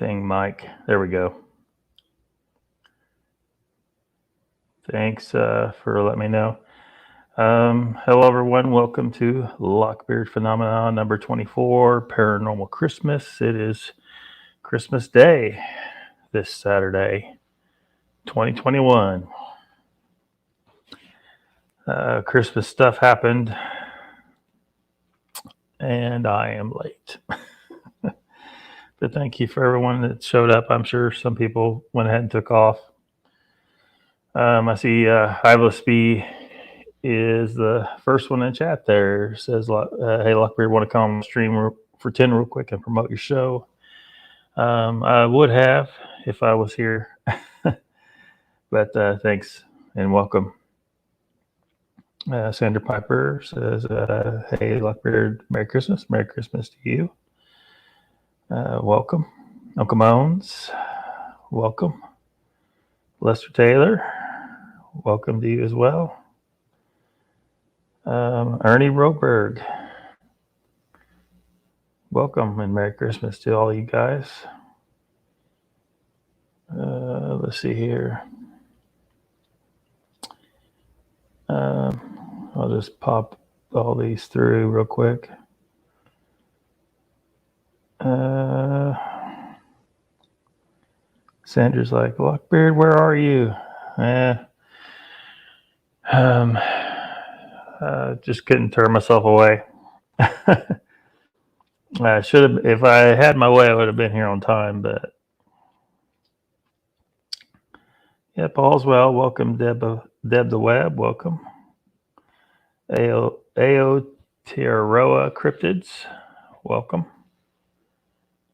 thing, Mike. There we go. Thanks for letting me know. Hello, everyone. Welcome to Lockbeard Phenomenon number 24, Paranormal Christmas. It is Christmas Day this Saturday, 2021. Christmas stuff happened, and I am late. But thank you for everyone that showed up. I'm sure some people went ahead and took off. I see Iveless B is the first one in chat there. Says, hey, Lockbeard, want to come on the stream for 10 real quick and promote your show? I would have if I was here. But thanks and welcome. Sandra Piper says, hey, Lockbeard, Merry Christmas. Merry Christmas to you. Welcome. Uncle Moans, welcome. Lester Taylor, welcome to you as well. Ernie Roberg, welcome and Merry Christmas to all you guys. Let's see here. I'll just pop all these through real quick. Sandra's like, Lockbeard, where are you? Just couldn't turn myself away. I should have, if I had my way, I would have been here on time, but yeah, Paul's well. Welcome, Deb the Web. Welcome. Aotearoa Cryptids. Welcome.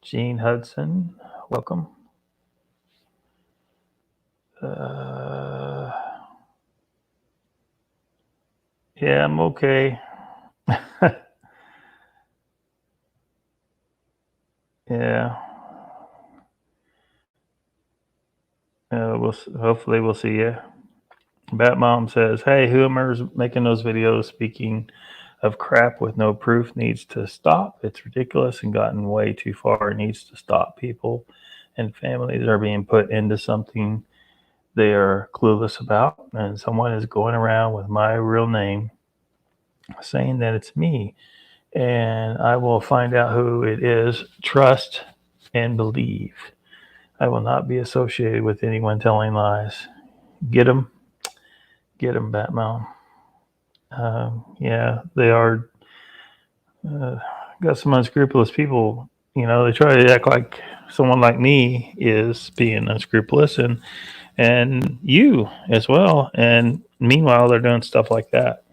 Gene Hudson. Welcome. Yeah, I'm okay. Yeah. Hopefully we'll see you. Bat Mom says, hey, whoever's making those videos speaking of crap with no proof needs to stop. It's ridiculous and gotten way too far. It needs to stop. People and families are being put into something they are clueless about, and someone is going around with my real name saying that it's me, and I will find out who it is. Trust and believe. I will not be associated with anyone telling lies. Get them, Batman. Yeah, they are. Got some unscrupulous people. You know, they try to act like someone like me is being unscrupulous, and you as well. And meanwhile, they're doing stuff like that.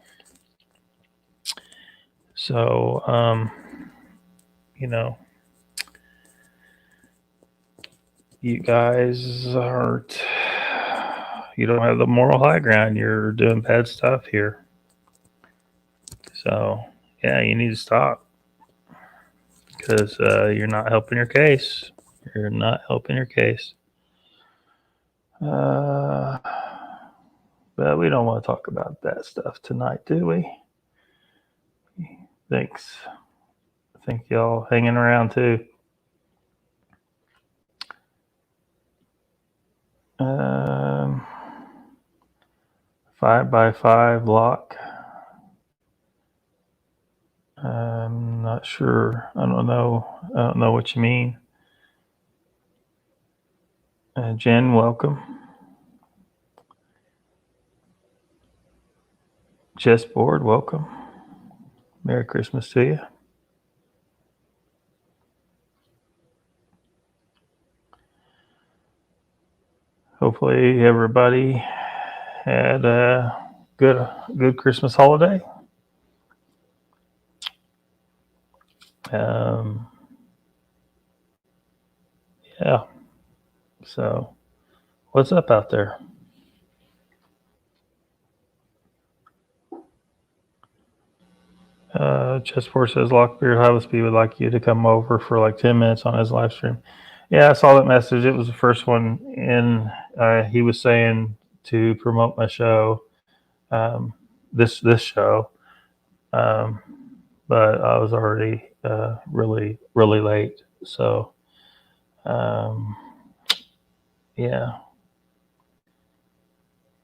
So, you know, you guys aren't. You don't have the moral high ground. You're doing bad stuff here. So, yeah, you need to stop because you're not helping your case. You're not helping your case. But we don't want to talk about that stuff tonight, do we? Thanks. Thank y'all hanging around too. 5x5 lock. I'm not sure. I don't know what you mean. Jen, welcome. Chessboard, welcome. Merry Christmas to you. Hopefully everybody had a good Christmas holiday. Yeah. So, what's up out there? Chessboard says Lockbeard Highlesby would like you to come over for like 10 minutes on his live stream. Yeah, I saw that message. It was the first one in. He was saying to promote my show, this show, but I was already really late. So Yeah.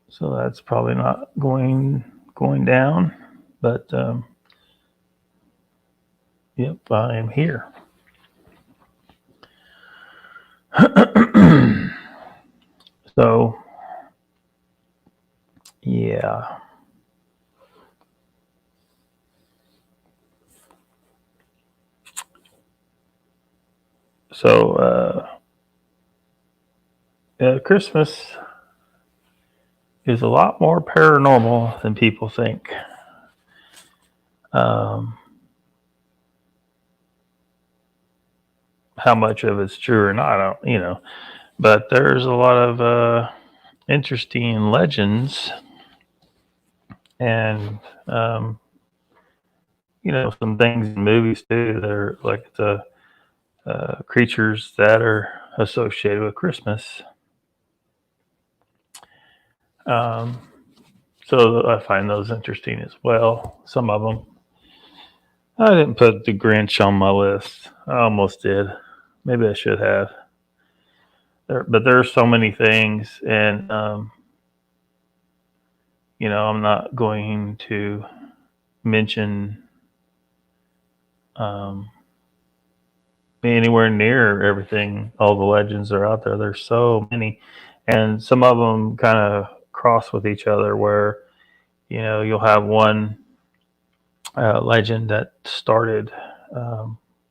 So that's probably not going down, but yep, I am here. So yeah. So Christmas is a lot more paranormal than people think. How much of it's true or not, I don't. But there's a lot of interesting legends and some things in movies too that are like the creatures that are associated with Christmas. So I find those interesting as well. Some of them. I didn't put the Grinch on my list. I almost did. Maybe I should have. But there are so many things, and I'm not going to mention anywhere near everything. All the legends are out there. There's so many, and some of them kind of cross with each other. Where you'll have one legend that started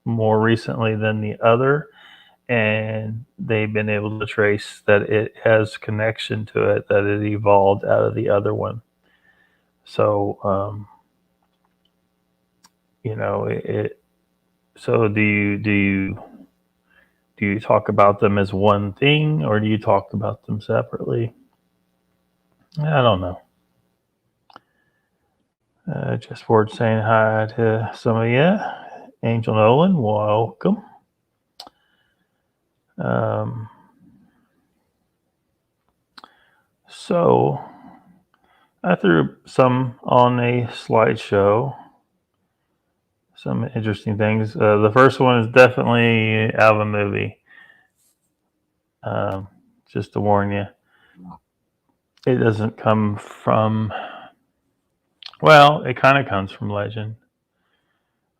more recently than the other, and they've been able to trace that it has connection to it, that it evolved out of the other one. So so do you talk about them as one thing, or do you talk about them separately? I don't know. Just forward saying hi to some of you. Angel Nolan, welcome. So I threw some on a slideshow. Some interesting things. The first one is definitely out of a movie. Just to warn you, it doesn't come from. Well, it kind of comes from legend,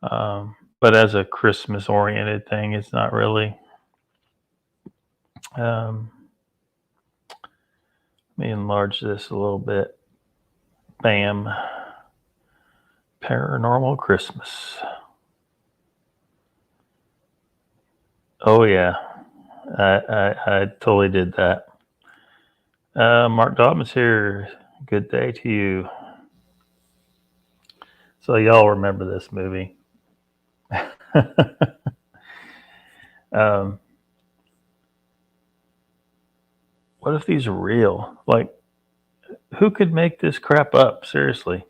but as a Christmas-oriented thing, it's not really. Let me enlarge this a little bit. Bam. Paranormal Christmas. Oh yeah, I totally did that. Mark Dobbins here. Good day to you. So y'all remember this movie? What if these are real? Like, who could make this crap up? Seriously.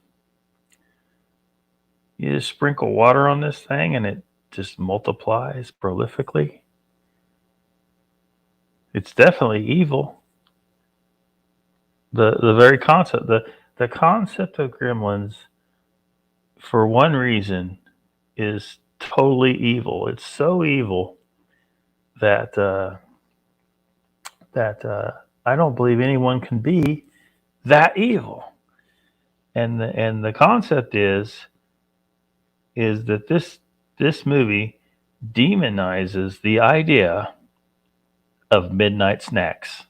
You just sprinkle water on this thing and it just multiplies prolifically. It's definitely evil. The very concept, the concept of gremlins, for one reason, is totally evil. It's so evil that I don't believe anyone can be that evil. And the concept is that this movie demonizes the idea of midnight snacks.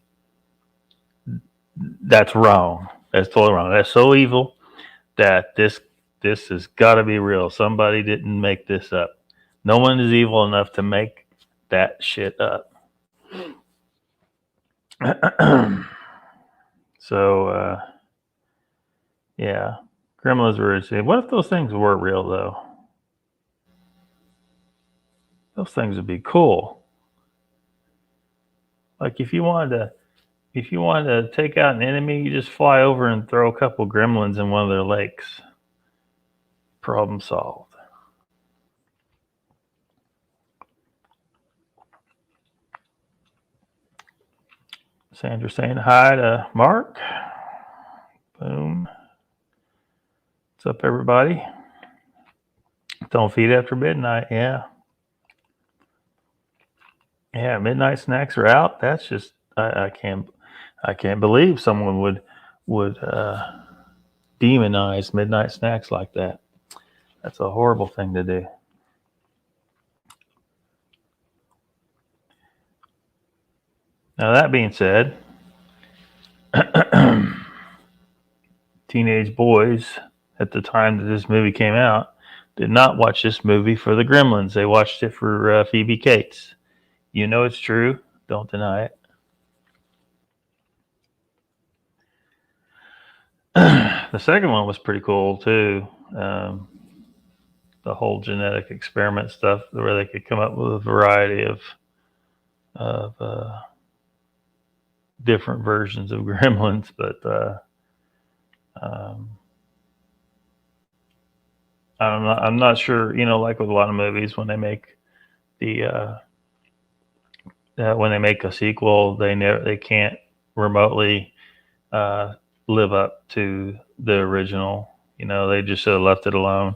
That's wrong. That's totally wrong. That's so evil that this has got to be real. Somebody didn't make this up. No one is evil enough to make that shit up. So yeah, gremlins were. What if those things were real though? Those things would be cool. Like if you wanted to take out an enemy, you just fly over and throw a couple gremlins in one of their lakes. Problem solved. Sandra saying hi to Mark. Boom. What's up, everybody? Don't feed after midnight. Yeah. Yeah, midnight snacks are out. That's just I can't believe someone would demonize midnight snacks like that. That's a horrible thing to do. Now that being said, teenage boys at the time that this movie came out did not watch this movie for the Gremlins. They watched it for Phoebe Cates. You know it's true. Don't deny it. The second one was pretty cool too. The whole genetic experiment stuff, where they could come up with a variety of different versions of Gremlins, but um, I'm not sure. You know, like with a lot of movies, when they make the when they make a sequel, they can't remotely uh, live up to the original. You know, they just should have left it alone.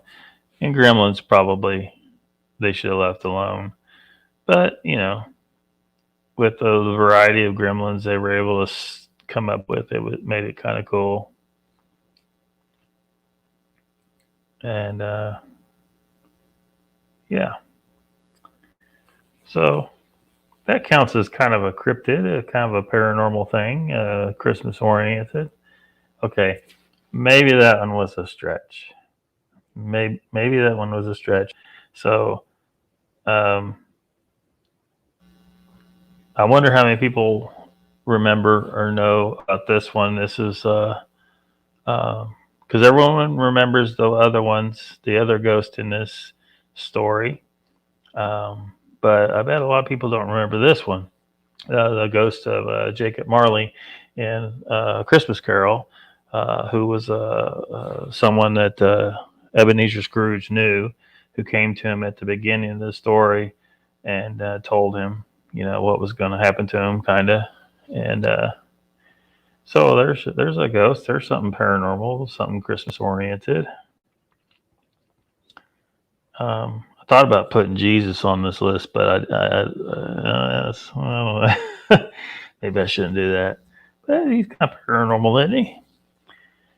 And Gremlins probably they should have left alone. But you know, with the variety of Gremlins they were able to come up with, made it kind of cool. And yeah, so that counts as kind of a cryptid, a kind of a paranormal thing, Christmas oriented. Okay, maybe that one was a stretch. Maybe that one was a stretch. So um, I wonder how many people remember or know about this one. This is because everyone remembers the other ones, the other ghost in this story. But I bet a lot of people don't remember this one, the ghost of Jacob Marley in Christmas Carol, who was someone that Ebenezer Scrooge knew, who came to him at the beginning of the story and told him, you know, what was going to happen to him, kind of. And so there's a ghost. There's something paranormal, something Christmas oriented. I thought about putting Jesus on this list, but maybe I shouldn't do that. But he's kind of paranormal, isn't he?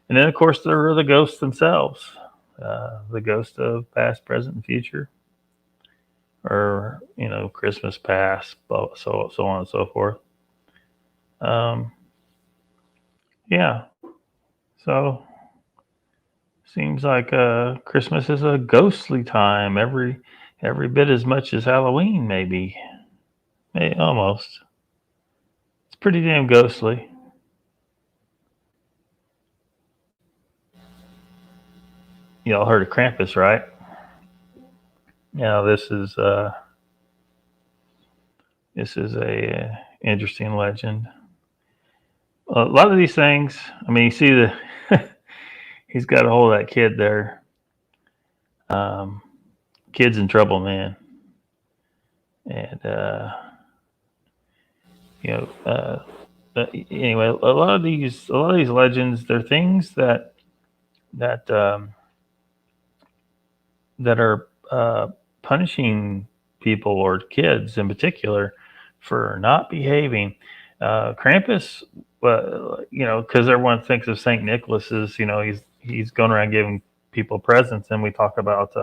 And then, of course, there are the ghosts themselves, the ghost of past, present, and future, or you know, Christmas past, so on and so forth. Um, yeah, so seems like Christmas is a ghostly time, every bit as much as Halloween, maybe, almost. It's pretty damn ghostly. Y'all heard of Krampus, right? Yeah, this is a interesting legend. A lot of these things. I mean, you see the he's got a hold of that kid there. Um, Kid's in trouble, man. And you know, anyway, a lot of these legends, they're things that that are punishing people or kids in particular for not behaving. Krampus, you know, because everyone thinks of Saint Nicholas as, you know, he's going around giving people presents, and we talk about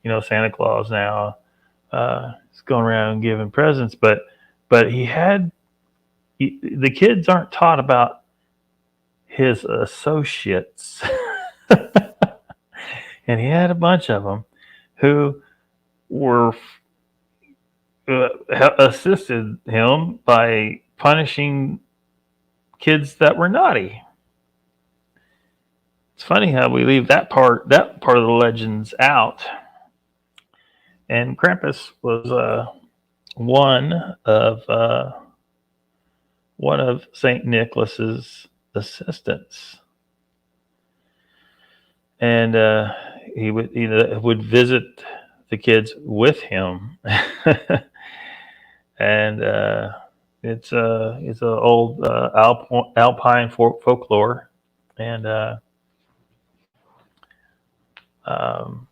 you know, Santa Claus now. He's going around giving presents, but the kids aren't taught about his associates, and he had a bunch of them who were assisted him by punishing kids that were naughty. It's funny how we leave that part of the legends out. And Krampus was one of uh, one of Saint Nicholas's assistants, and would visit the kids with him, and it's a old Alpine folklore, and um,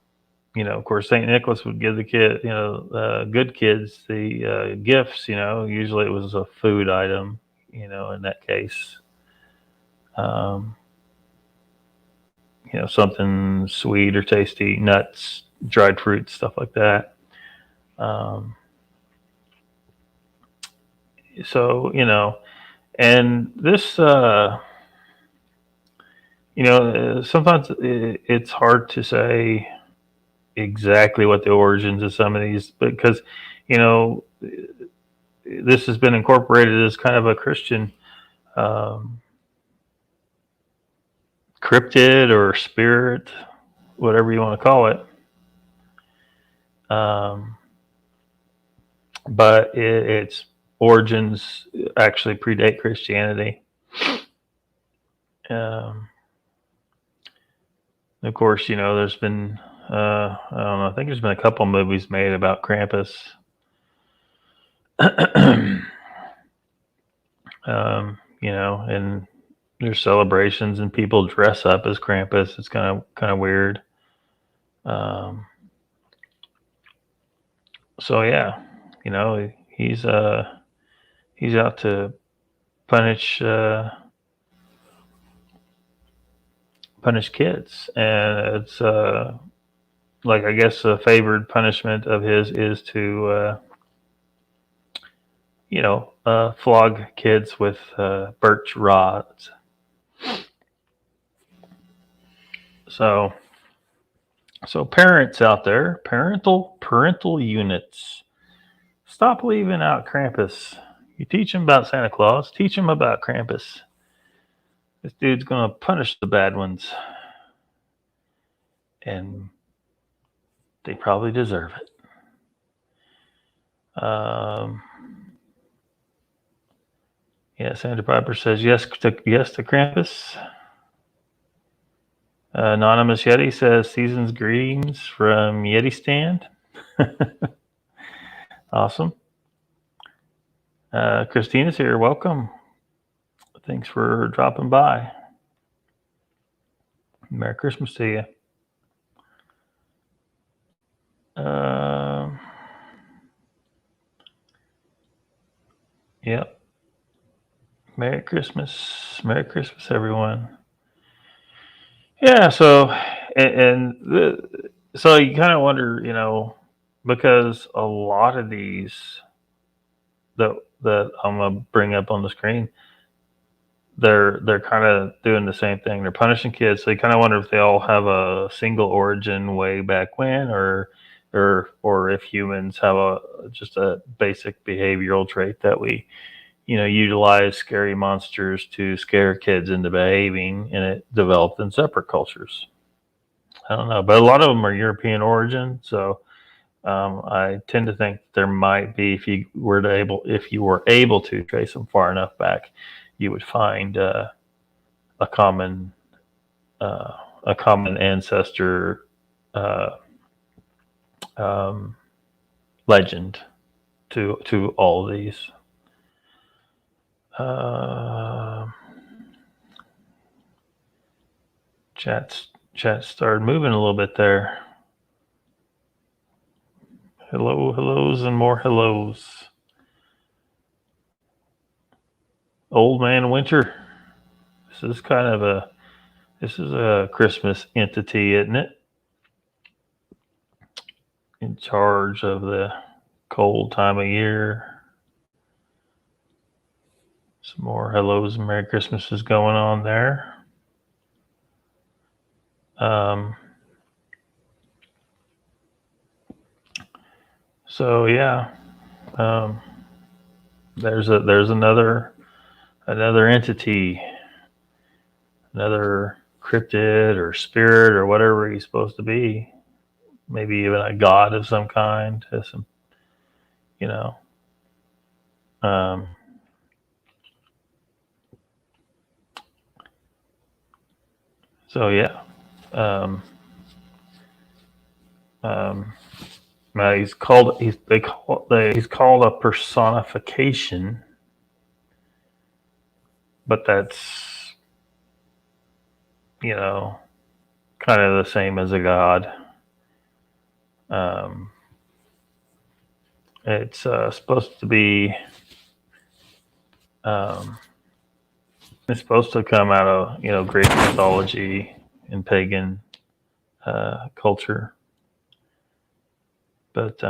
of course, St. Nicholas would give the good kids the gifts. Usually it was a food item. In that case, um, something sweet or tasty, nuts, dried fruits, stuff like that. Um, so and this, sometimes it's hard to say exactly what the origins of some of these, because you know this has been incorporated as kind of a Christian um, cryptid or spirit, whatever you want to call it. But its origins actually predate Christianity. Of course, there's been I don't know. I think there's been a couple movies made about Krampus. And there's celebrations and people dress up as Krampus. It's kind of weird. So yeah, he's out to punish kids, and it's like, I guess a favored punishment of his is to flog kids with birch rods. So parents out there, parental units, stop leaving out Krampus. You teach them about Santa Claus, teach them about Krampus. This dude's gonna punish the bad ones, and they probably deserve it. Yeah, Sandra Piper says yes to Krampus. Anonymous Yeti says season's greetings from Yeti Stand. Awesome. Christina's here. Welcome. Thanks for dropping by. Merry Christmas to you. Yep. Merry Christmas. Merry Christmas, everyone. Yeah, so so you kind of wonder, because a lot of these that I'm gonna bring up on the screen, they're kind of doing the same thing. They're punishing kids, so you kind of wonder if they all have a single origin way back when, or if humans have just a basic behavioral trait that we utilize scary monsters to scare kids into behaving, and it developed in separate cultures. I don't know, but a lot of them are European origin, so I tend to think there might be, if you were able to trace them far enough back, you would find a common ancestor legend to all of these. Chat started moving a little bit there. Hellos and more hellos. Old Man Winter. This is a Christmas entity, isn't it? In charge of the cold time of year. Some more hellos and Merry Christmases going on there. So yeah, there's another entity, another cryptid or spirit or whatever he's supposed to be. Maybe even a god of some kind. Some, so yeah. He's called a personification, but that's kind of the same as a god. Um, it's supposed to be. Um, it's supposed to come out of Greek mythology and pagan culture, but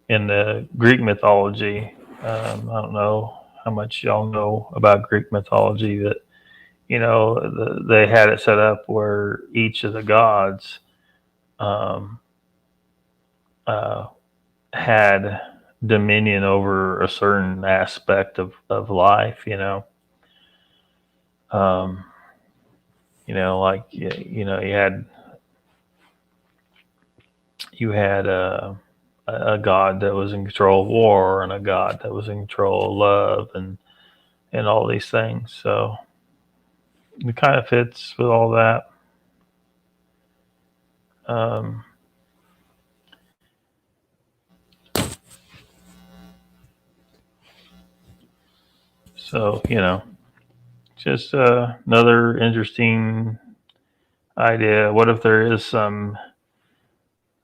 in the Greek mythology, I don't know how much y'all know about Greek mythology. That they had it set up where each of the gods um, uh, had dominion over a certain aspect of life. Um, like you had a god that was in control of war, and a god that was in control of love, and all these things. So it kind of fits with all that. Um, so just another interesting idea. What if there is some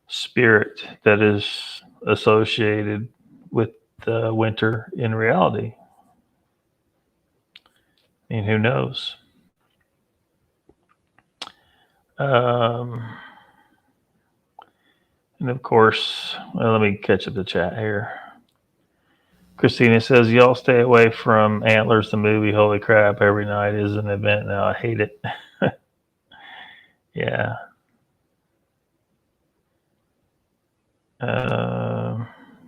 spirit that is associated with winter in reality? I mean, who knows? Um, and of course, let me catch up the chat here. Christina says, y'all stay away from Antlers, the movie. Holy crap, every night is an event now. I hate it. Yeah.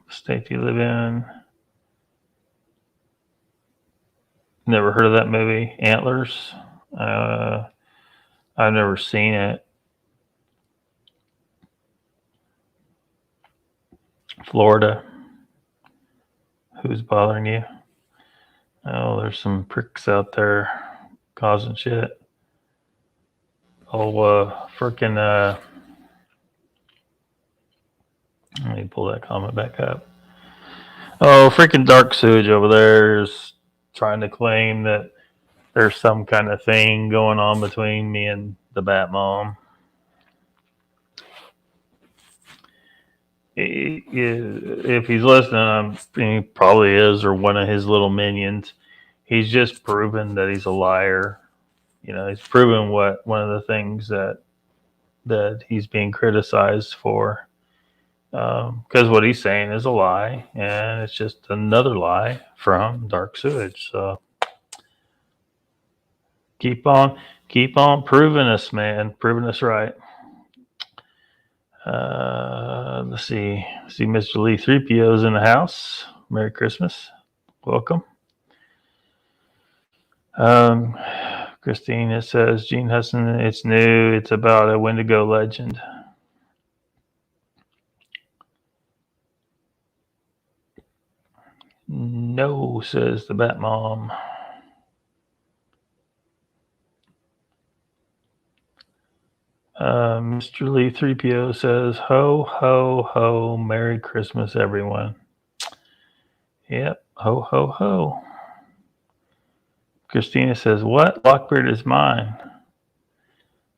State you live in. Never heard of that movie, Antlers. I've never seen it. Florida. Who's bothering you? Oh, there's some pricks out there causing shit. Oh, freaking. Let me pull that comment back up. Oh, freaking Dark Sewage over there is trying to claim that there's some kind of thing going on between me and the Bat Mom. If he's listening, he probably is, or one of his little minions. He's just proven that he's a liar. He's proven one of the things that he's being criticized for. Because what he's saying is a lie, and it's just another lie from Dark Sewage. So keep on proving us, man, proving us right. Let's see, Mr. Lee 3PO's in the house. Merry Christmas, welcome. Christine, it says Gene Hudson. It's new. It's about a Wendigo legend. No, says the Bat Mom. Mr. Lee 3PO says, ho, ho, ho, Merry Christmas, everyone. Yep, ho, ho, ho. Christina says, what? Lockbeard is mine.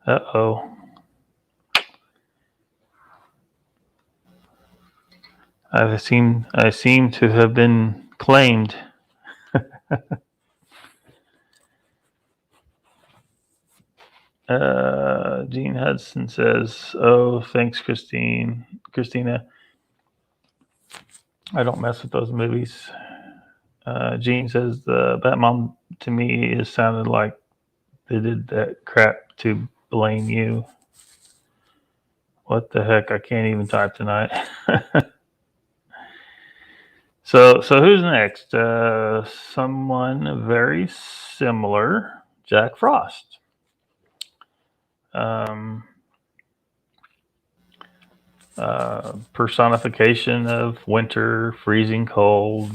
Uh-oh. I seem to have been claimed. Gene Hudson says, oh, thanks, Christina. I don't mess with those movies. Gene says the Batmom to me is sounded like they did that crap to blame you. What the heck? I can't even type tonight. So who's next? Someone very similar, Jack Frost. Personification of winter, freezing cold,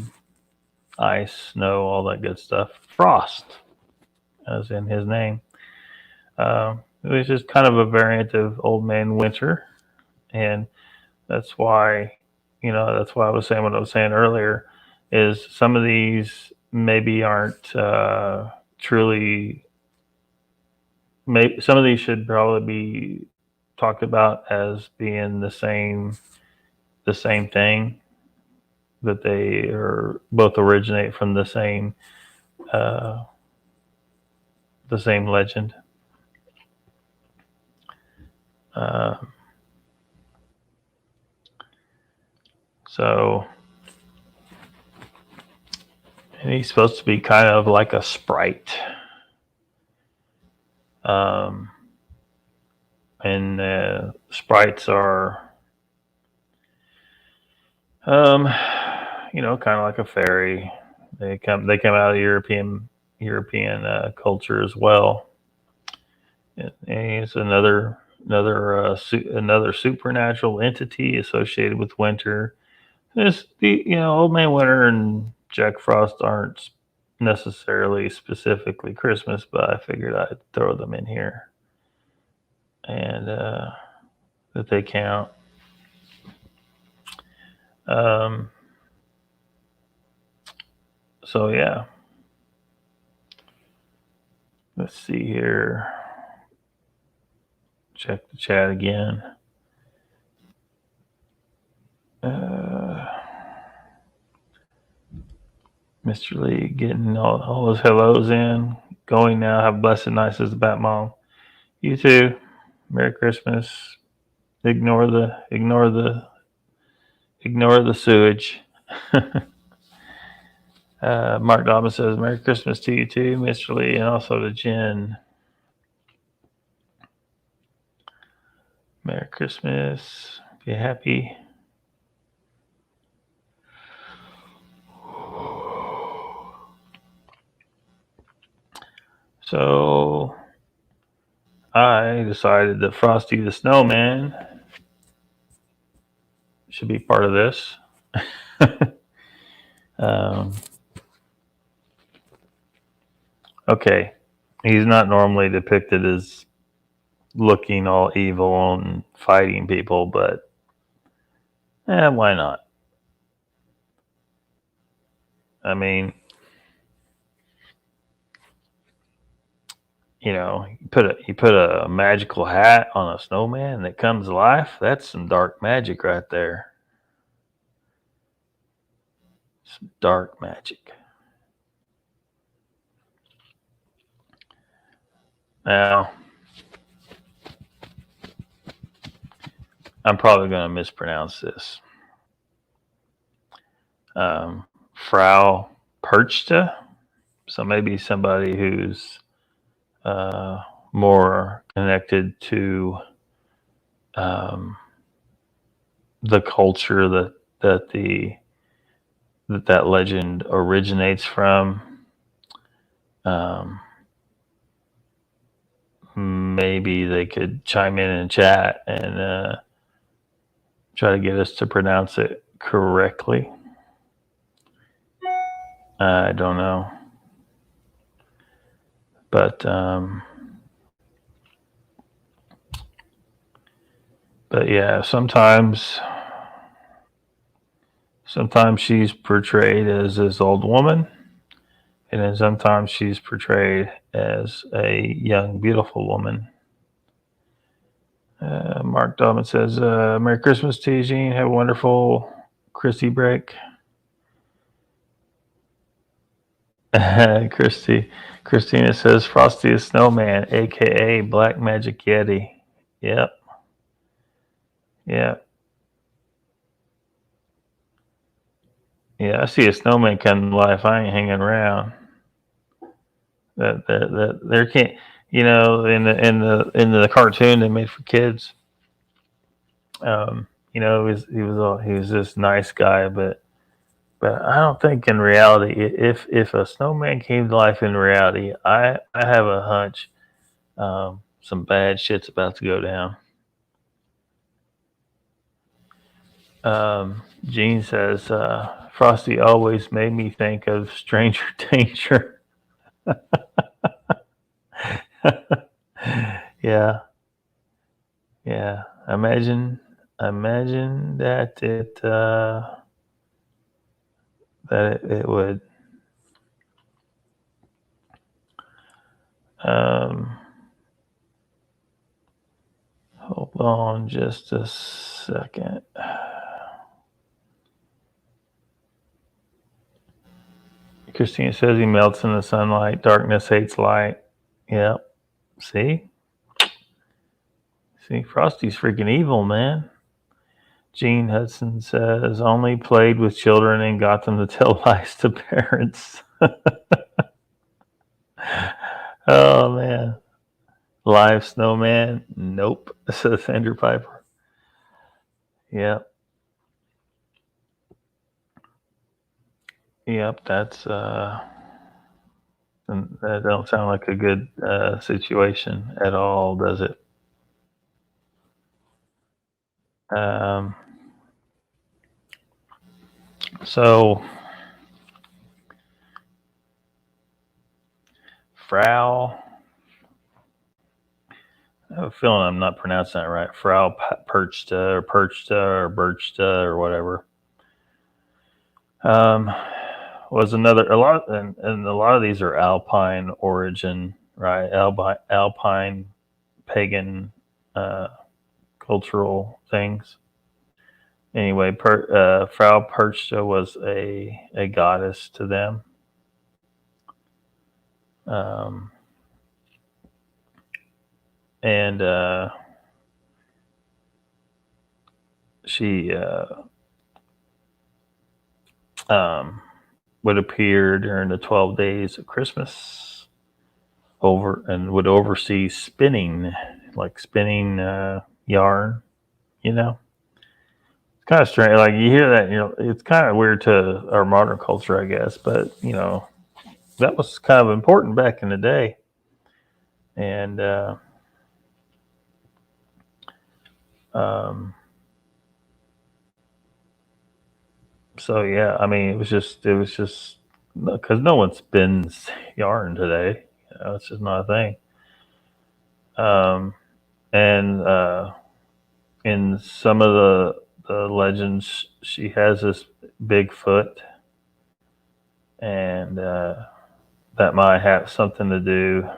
ice, snow, all that good stuff. Frost, as in his name. It was just kind of a variant of Old Man Winter, and that's why I was saying what I was saying earlier. Is some of these maybe aren't truly maybe some of these should probably be talked about as being the same thing, that they are both originate from uh, the same legend. Uh, so, and he's supposed to be kind of like a sprite. Um, and sprites are, um, kind of like a fairy. They come out of European culture as well. And it's another supernatural entity associated with winter. Old Man Winter and Jack Frost aren't necessarily specifically Christmas, but I figured I'd throw them in here and that they count. Um, so yeah, let's see here. Check the chat again. Uh, Mr. Lee getting all those hellos in. Going now. Have a blessed night, says the Bat Mom. You too. Merry Christmas. Ignore the sewage. Mark Dobbins says, Merry Christmas to you too, Mr. Lee, and also to Jen. Merry Christmas. Be happy. So I decided that Frosty the Snowman should be part of this. um, okay. He's not normally depicted as looking all evil and fighting people, but why not? I mean, you put a magical hat on a snowman that comes to life. That's some dark magic right there. Some dark magic. Now, I'm probably going to mispronounce this. Frau Perchta. So maybe somebody who's more connected to the culture that legend originates from. Maybe they could chime in chat and try to get us to pronounce it correctly. I don't know. But yeah, sometimes she's portrayed as this old woman, and then sometimes she's portrayed as a young, beautiful woman. Mark Dobbin says, Merry Christmas to you, Gene. Have a wonderful Christy break. Christina says, Frosty the Snowman, a.k.a. Black Magic Yeti. Yep. Yeah, I see a snowman come to life. I ain't hanging around. That there can't, in the cartoon they made for kids. He was this nice guy, but I don't think in reality, if a snowman came to life in reality, I have a hunch some bad shit's about to go down. Gene says, Frosty always made me think of Stranger Danger. Yeah. Imagine that it would. Um, Hold on just a second. Christina says he melts in the sunlight. Darkness hates light. Yep. See? Frosty's freaking evil, man. Gene Hudson says only played with children and got them to tell lies to parents. Oh, man. Live snowman? Nope, says Andrew Piper. Yep. Yep, that's that don't sound like a good situation at all, does it? Um, so Frau, I have a feeling I'm not pronouncing that right. Frau Perchta or whatever. Was another a lot, and a lot of these are Alpine origin, right? Alpine pagan cultural things. Anyway, Frau Perchta was a goddess to them. And she would appear during the 12 days of Christmas and would oversee spinning, like spinning yarn, you know? It's kind of strange. Like you hear that, it's kind of weird to our modern culture, I guess, but that was kind of important back in the day. And so yeah, I mean, it was just because no one spins yarn today. It's just not a thing. And in some of the legends, she has this big foot, and that might have something to do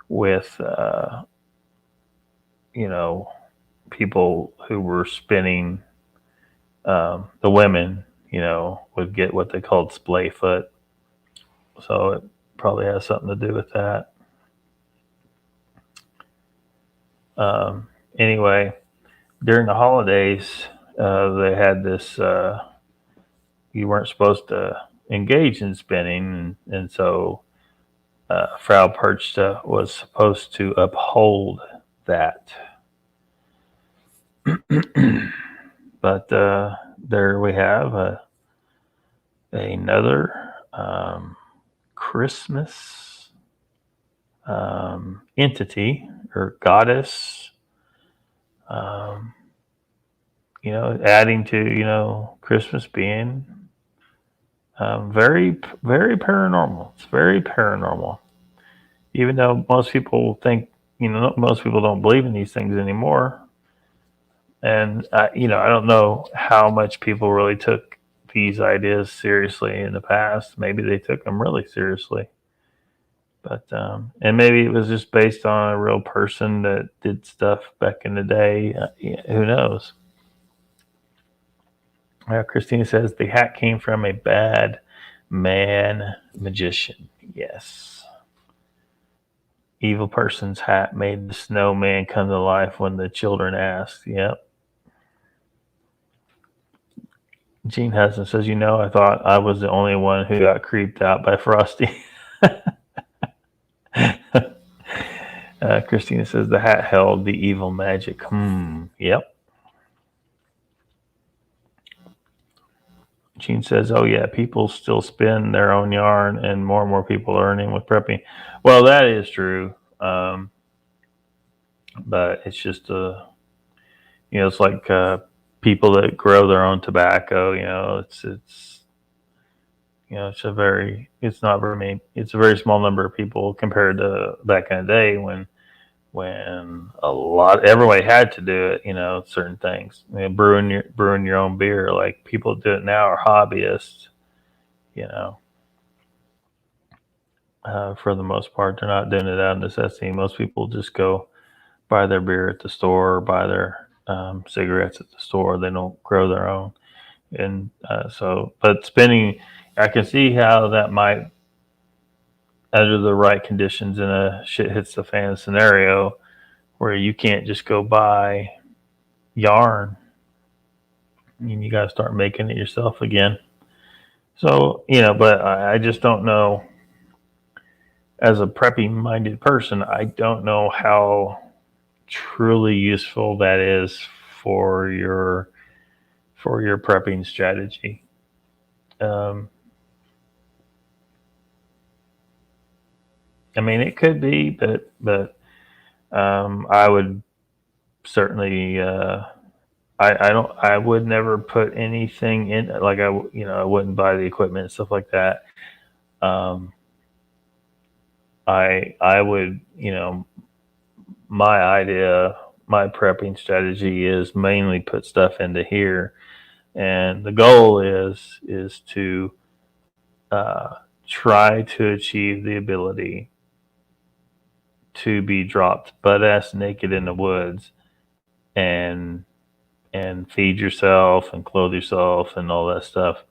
with people who were spinning. The women, would get what they called splay foot, so it probably has something to do with that. Anyway, during the holidays, they had this. You weren't supposed to engage in spinning, and so Frau Perchta was supposed to uphold that. But there we have another Christmas entity or goddess, adding to, Christmas being very, very paranormal. It's very paranormal. Even though most people think, most people don't believe in these things anymore. And, I don't know how much people really took these ideas seriously in the past. Maybe they took them really seriously. But, and maybe it was just based on a real person that did stuff back in the day. Who knows? Christina says the hat came from a bad man magician. Yes. Evil person's hat made the snowman come to life when the children asked. Yep. Gene Hudson says, I thought I was the only one who got creeped out by Frosty. Christina says the hat held the evil magic. Yep. Gene says, oh yeah, people still spin their own yarn and more people are earning with prepping. Well, that is true. But it's just it's like people that grow their own tobacco, it's it's a very small number of people compared to back in the day when everybody had to do it, certain things. Brewing your own beer, like people do it now are hobbyists, for the most part. They're not doing it out of necessity. Most people just go buy their beer at the store or buy their cigarettes at the store. They don't grow their own. And but spinning, I can see how that might, under the right conditions in a shit hits the fan scenario, where you can't just go buy yarn and you got to start making it yourself again. So, but I just don't know. As a prepping minded person, I don't know how truly useful that is for your prepping strategy. I mean, it could be, but I would certainly. I would never put anything in, like I wouldn't buy the equipment and stuff like that. I would, my prepping strategy is mainly put stuff into here, and the goal is to try to achieve the ability to be dropped butt ass naked in the woods and feed yourself and clothe yourself and all that stuff.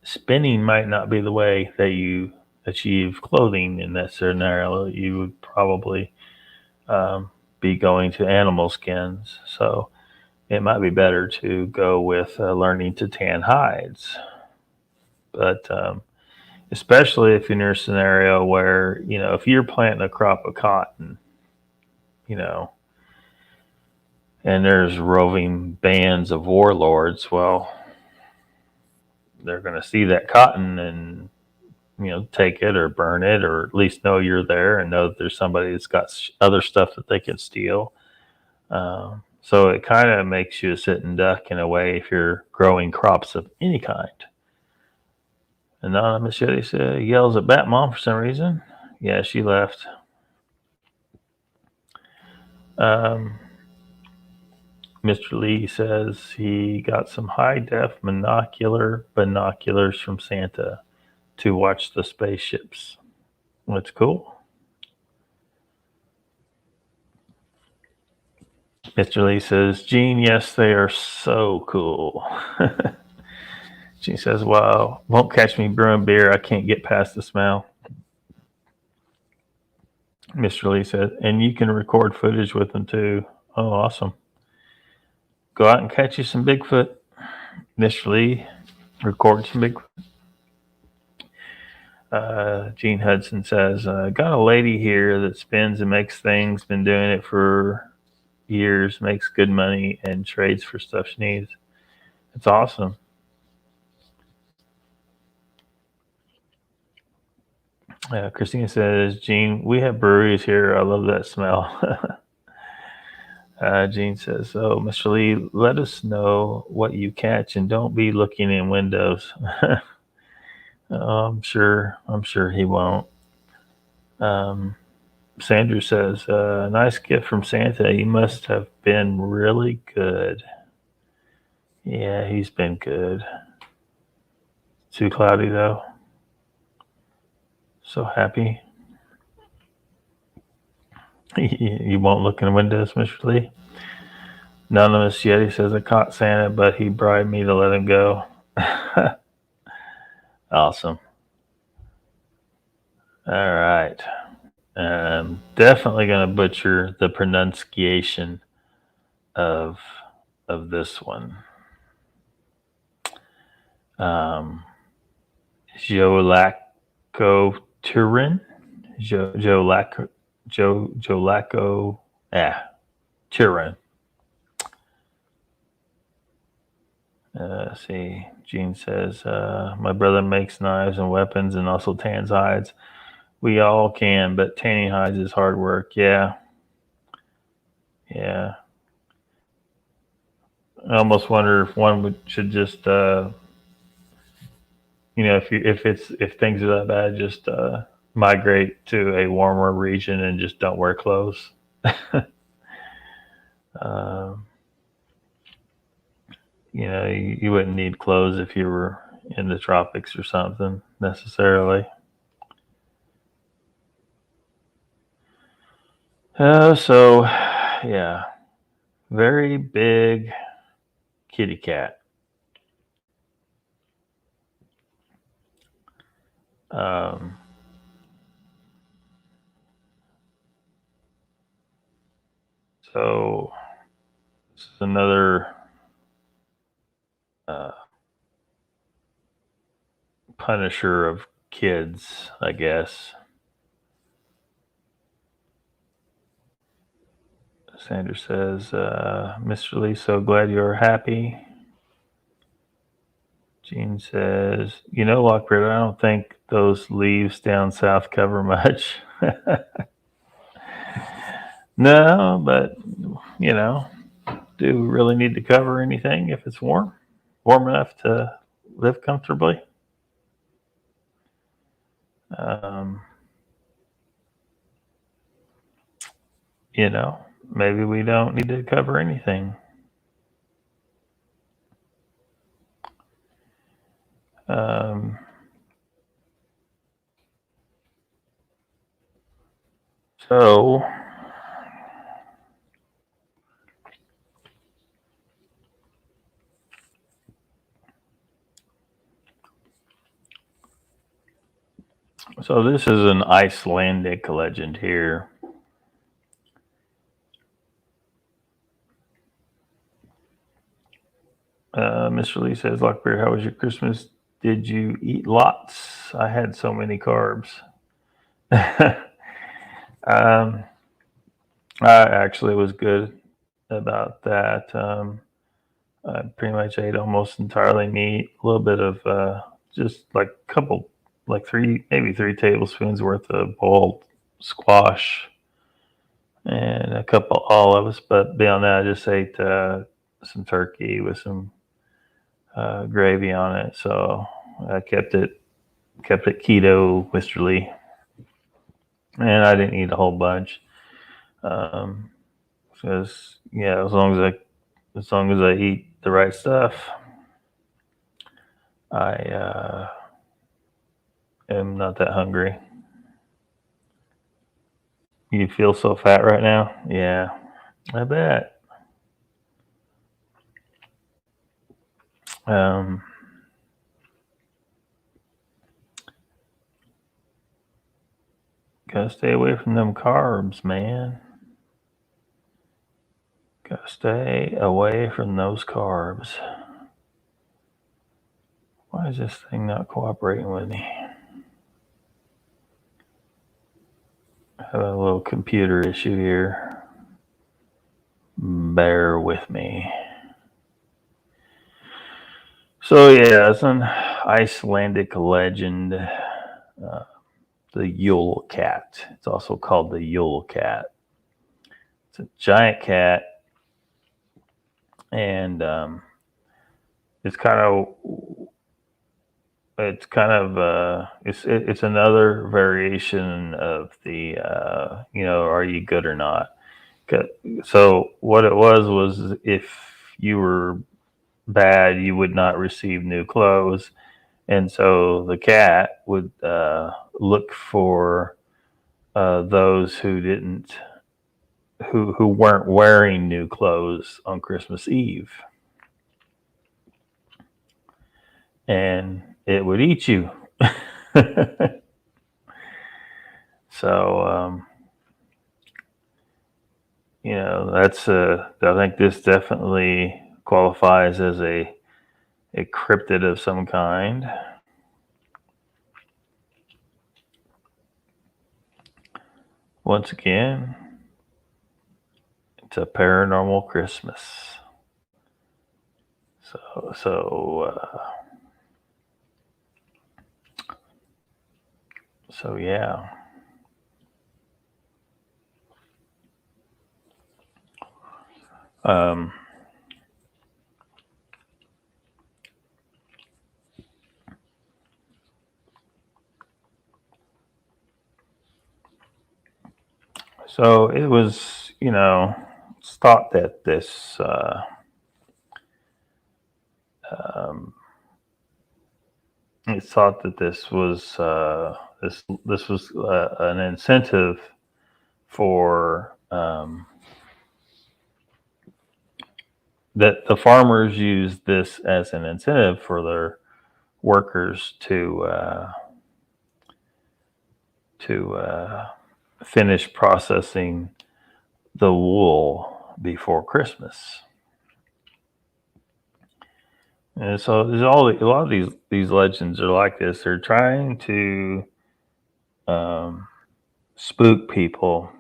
Spinning might not be the way that you achieve clothing in that scenario. You would probably be going to animal skins. So it might be better to go with learning to tan hides. But especially if you're in a scenario where, if you're planting a crop of cotton, and there's roving bands of warlords, well, they're going to see that cotton and, take it or burn it, or at least know you're there and know that there's somebody that's got other stuff that they can steal. So it kind of makes you a sitting duck in a way if you're growing crops of any kind. Anonymous Yeti yells at Bat Mom for some reason. Yeah, she left. Mr. Lee says he got some high-def binoculars from Santa to watch the spaceships. That's cool. Mr. Lee says, Gene, yes, they are so cool. Gene says, wow, won't catch me brewing beer. I can't get past the smell. Mr. Lee says, and you can record footage with them too. Oh, awesome. Go out and catch you some Bigfoot. Mr. Lee, record some Bigfoot. Gene Hudson says, got a lady here that spins and makes things, been doing it for years, makes good money, and trades for stuff she needs. It's awesome. Christina says, Gene, we have breweries here. I love that smell. Gene says, so Mr. Lee, let us know what you catch and don't be looking in windows. I'm sure he won't. Sandra says, nice gift from Santa. He must have been really good. Yeah, he's been good. Too cloudy though. So happy. You won't look in the windows, Mr. Lee? Anonymous Yeti says, I caught Santa, but he bribed me to let him go. Awesome. All right. I'm definitely going to butcher the pronunciation of this one. Jolaco-Turin? Jolaco, Turin. Let's see. Gene says, my brother makes knives and weapons and also tans hides. We all can, but tanning hides is hard work. Yeah. I almost wonder if one should just, if things are that bad, just migrate to a warmer region and just don't wear clothes. You wouldn't need clothes if you were in the tropics or something necessarily. So, yeah, very big kitty cat. Um, so this is another uh, punisher of kids, I guess. Sandra says, Mr. Lee, so glad you're happy. Jean says, Lockbeard, I don't think those leaves down south cover much. No, but, do we really need to cover anything if it's warm? Warm enough to live comfortably? Um, maybe we don't need to cover anything. Um, so this is an Icelandic legend here. Mr. Lee says, Lockbeard, how was your Christmas? Did you eat lots? I had so many carbs. I actually was good about that. I pretty much ate almost entirely meat, a little bit of just like a couple, like maybe 3 tablespoons worth of boiled squash and a couple olives. But beyond that, I just ate some turkey with some gravy on it. So I kept it keto, Mr. Lee, and I didn't eat a whole bunch. Because as long as I eat the right stuff, I am not that hungry. You feel so fat right now? Yeah, I bet. Um, Gotta stay away from them carbs, man. Gotta stay away from those carbs. Why is this thing not cooperating with me? I have a little computer issue here. Bear with me. So yeah, it's an Icelandic legend. The Yule Cat. It's also called the Yule Cat. It's a giant cat, and it's another variation of the are you good or not? So what it was if you were bad, you would not receive new clothes, and so the cat would look for those who didn't who weren't wearing new clothes on Christmas Eve, and it would eat you. So that's I think this definitely qualifies as a cryptid of some kind. Once again, it's a paranormal Christmas. So yeah. So it was, it's thought that this it's thought that this was an incentive for that the farmers use this as an incentive for their workers to finish processing the wool before Christmas. And so there's a lot of these legends are like this. They're trying to spook people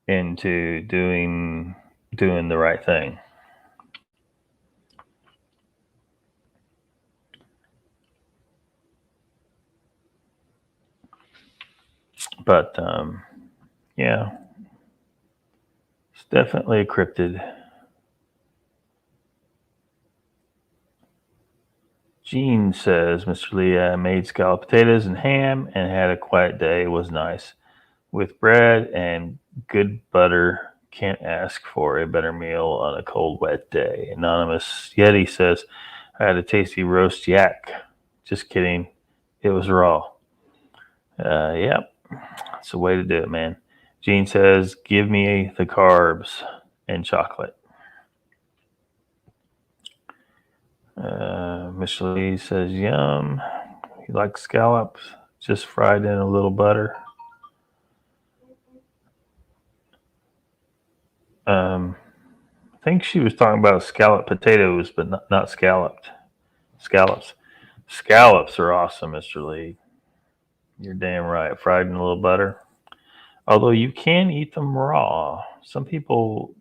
into doing the right thing. But yeah, it's definitely a cryptid. Gene says, Mr. Lee made scalloped potatoes and ham and had a quiet day. It was nice. With bread and good butter, can't ask for a better meal on a cold, wet day. Anonymous Yeti says, I had a tasty roast yak. Just kidding. It was raw. Yep. That's the way to do it, man. Gene says, give me the carbs and chocolate. Mr. Lee says, yum. He likes scallops, just fried in a little butter. I think she was talking about scalloped potatoes, but not scalloped. Scallops. Scallops are awesome, Mr. Lee. You're damn right. Fried in a little butter. Although you can eat them raw. Some people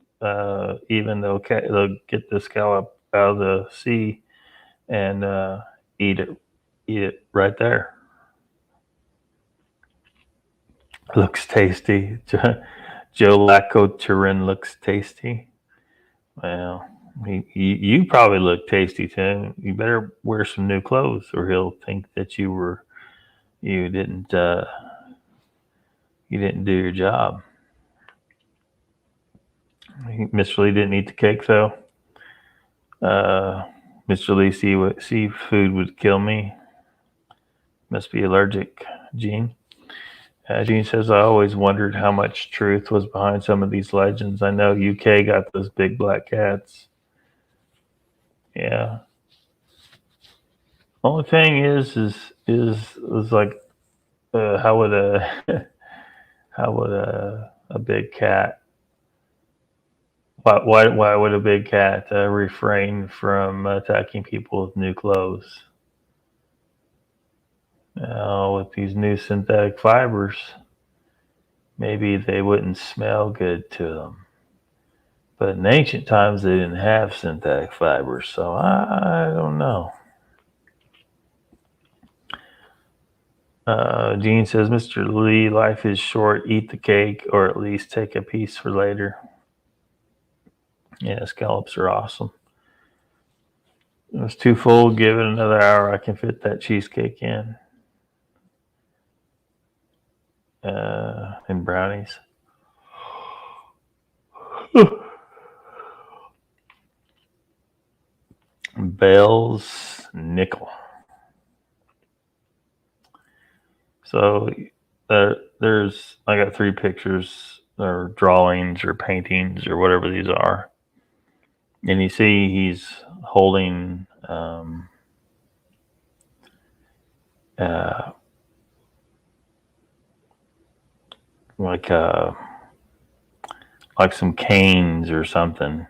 even they'll get the scallop out of the sea and eat it right there. Looks tasty. Joe Laco-Turin looks tasty. Well, you probably look tasty too. You better wear some new clothes, or he'll think that you didn't do your job. Mr. Lee didn't eat the cake though. Mr. Lee, seafood would kill me. Must be allergic, Gene. Gene says, I always wondered how much truth was behind some of these legends. I know UK got those big black cats. Yeah. Only thing is like, how would a big cat? Why would a big cat refrain from attacking people with new clothes? With these new synthetic fibers, maybe they wouldn't smell good to them. But in ancient times, they didn't have synthetic fibers, so I don't know. Gene says, Mr. Lee, life is short. Eat the cake, or at least take a piece for later. Yeah, scallops are awesome. It was too full. Give it another hour. I can fit that cheesecake in. And brownies. Bell's nickel. So there's I got 3 pictures or drawings or paintings or whatever these are, and you see he's holding like some canes or something,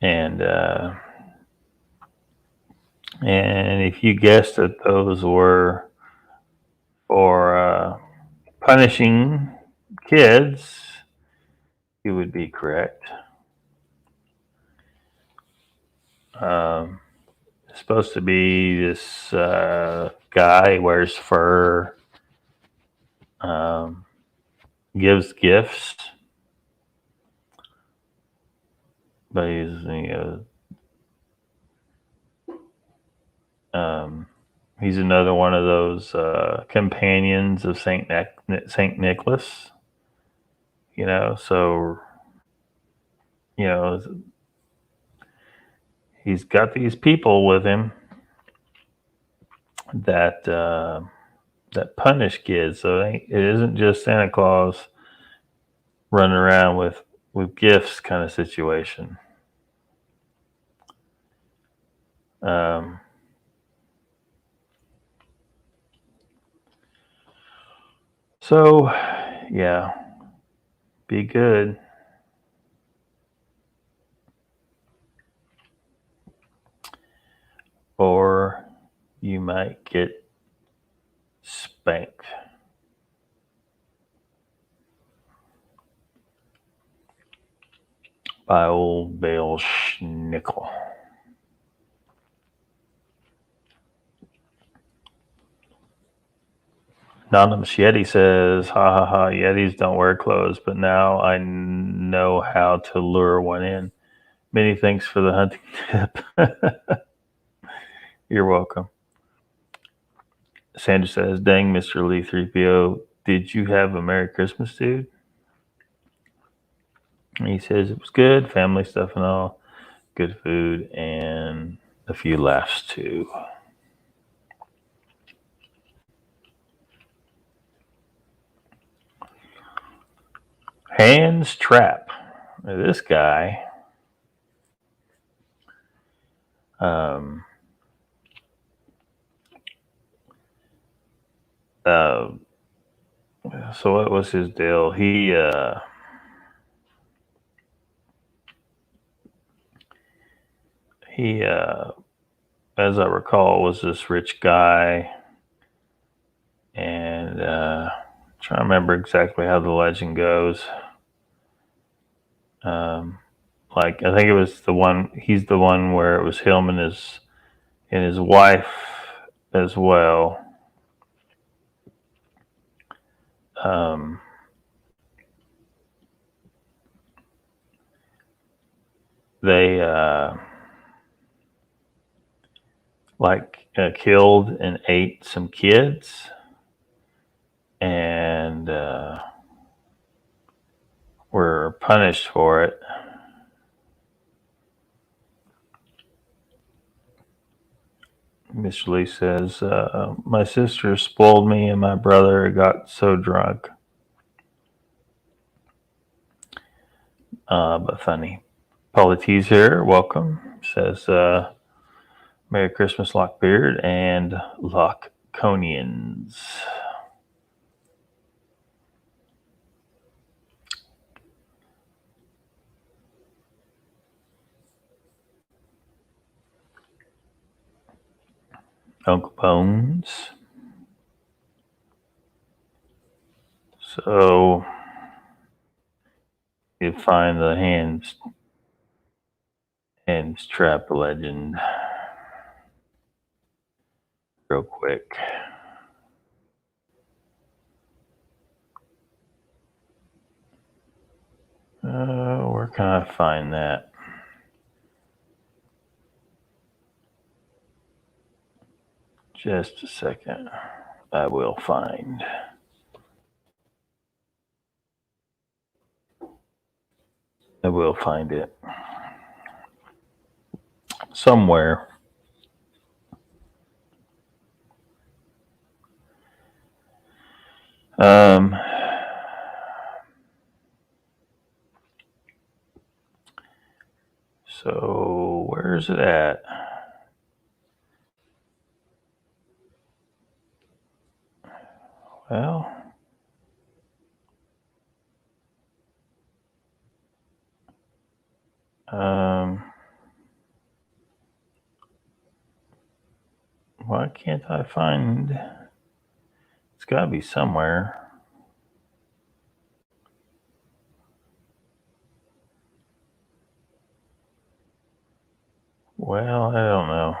and if you guessed that those were for punishing kids, you would be correct. It's supposed to be this guy wears fur, gives gifts, but he's another one of those companions of Saint Nicholas. So he's got these people with him that that punish kids. So it isn't just Santa Claus running around with gifts kind of situation. So yeah, be good. Or you might get spanked. By old Bale Schnickel. Anonymous Yeti says, ha ha ha, Yetis don't wear clothes, but now I know how to lure one in. Many thanks for the hunting tip. You're welcome. Sandra says, dang, Mr. Lee 3PO, did you have a Merry Christmas, dude? And he says it was good, family stuff and all, good food, and a few laughs too. Hands Trap. Now, this guy, so what was his deal? He as I recall, was this rich guy, and trying to remember exactly how the legend goes. Like I think it was the one. He's the one where it was him and his wife as well. They killed and ate some kids, and were punished for it. Mr. Lee says, my sister spoiled me and my brother got so drunk. But funny. Polly T's here, welcome. Says, Merry Christmas, Lockbeard and Lockconians. Uncle Bones. So you find the hands trap legend real quick. Where can I find that? Just a second. I will find. I will find it somewhere. So where's it at? Well, why can't I find? It's got to be somewhere. Well, I don't know.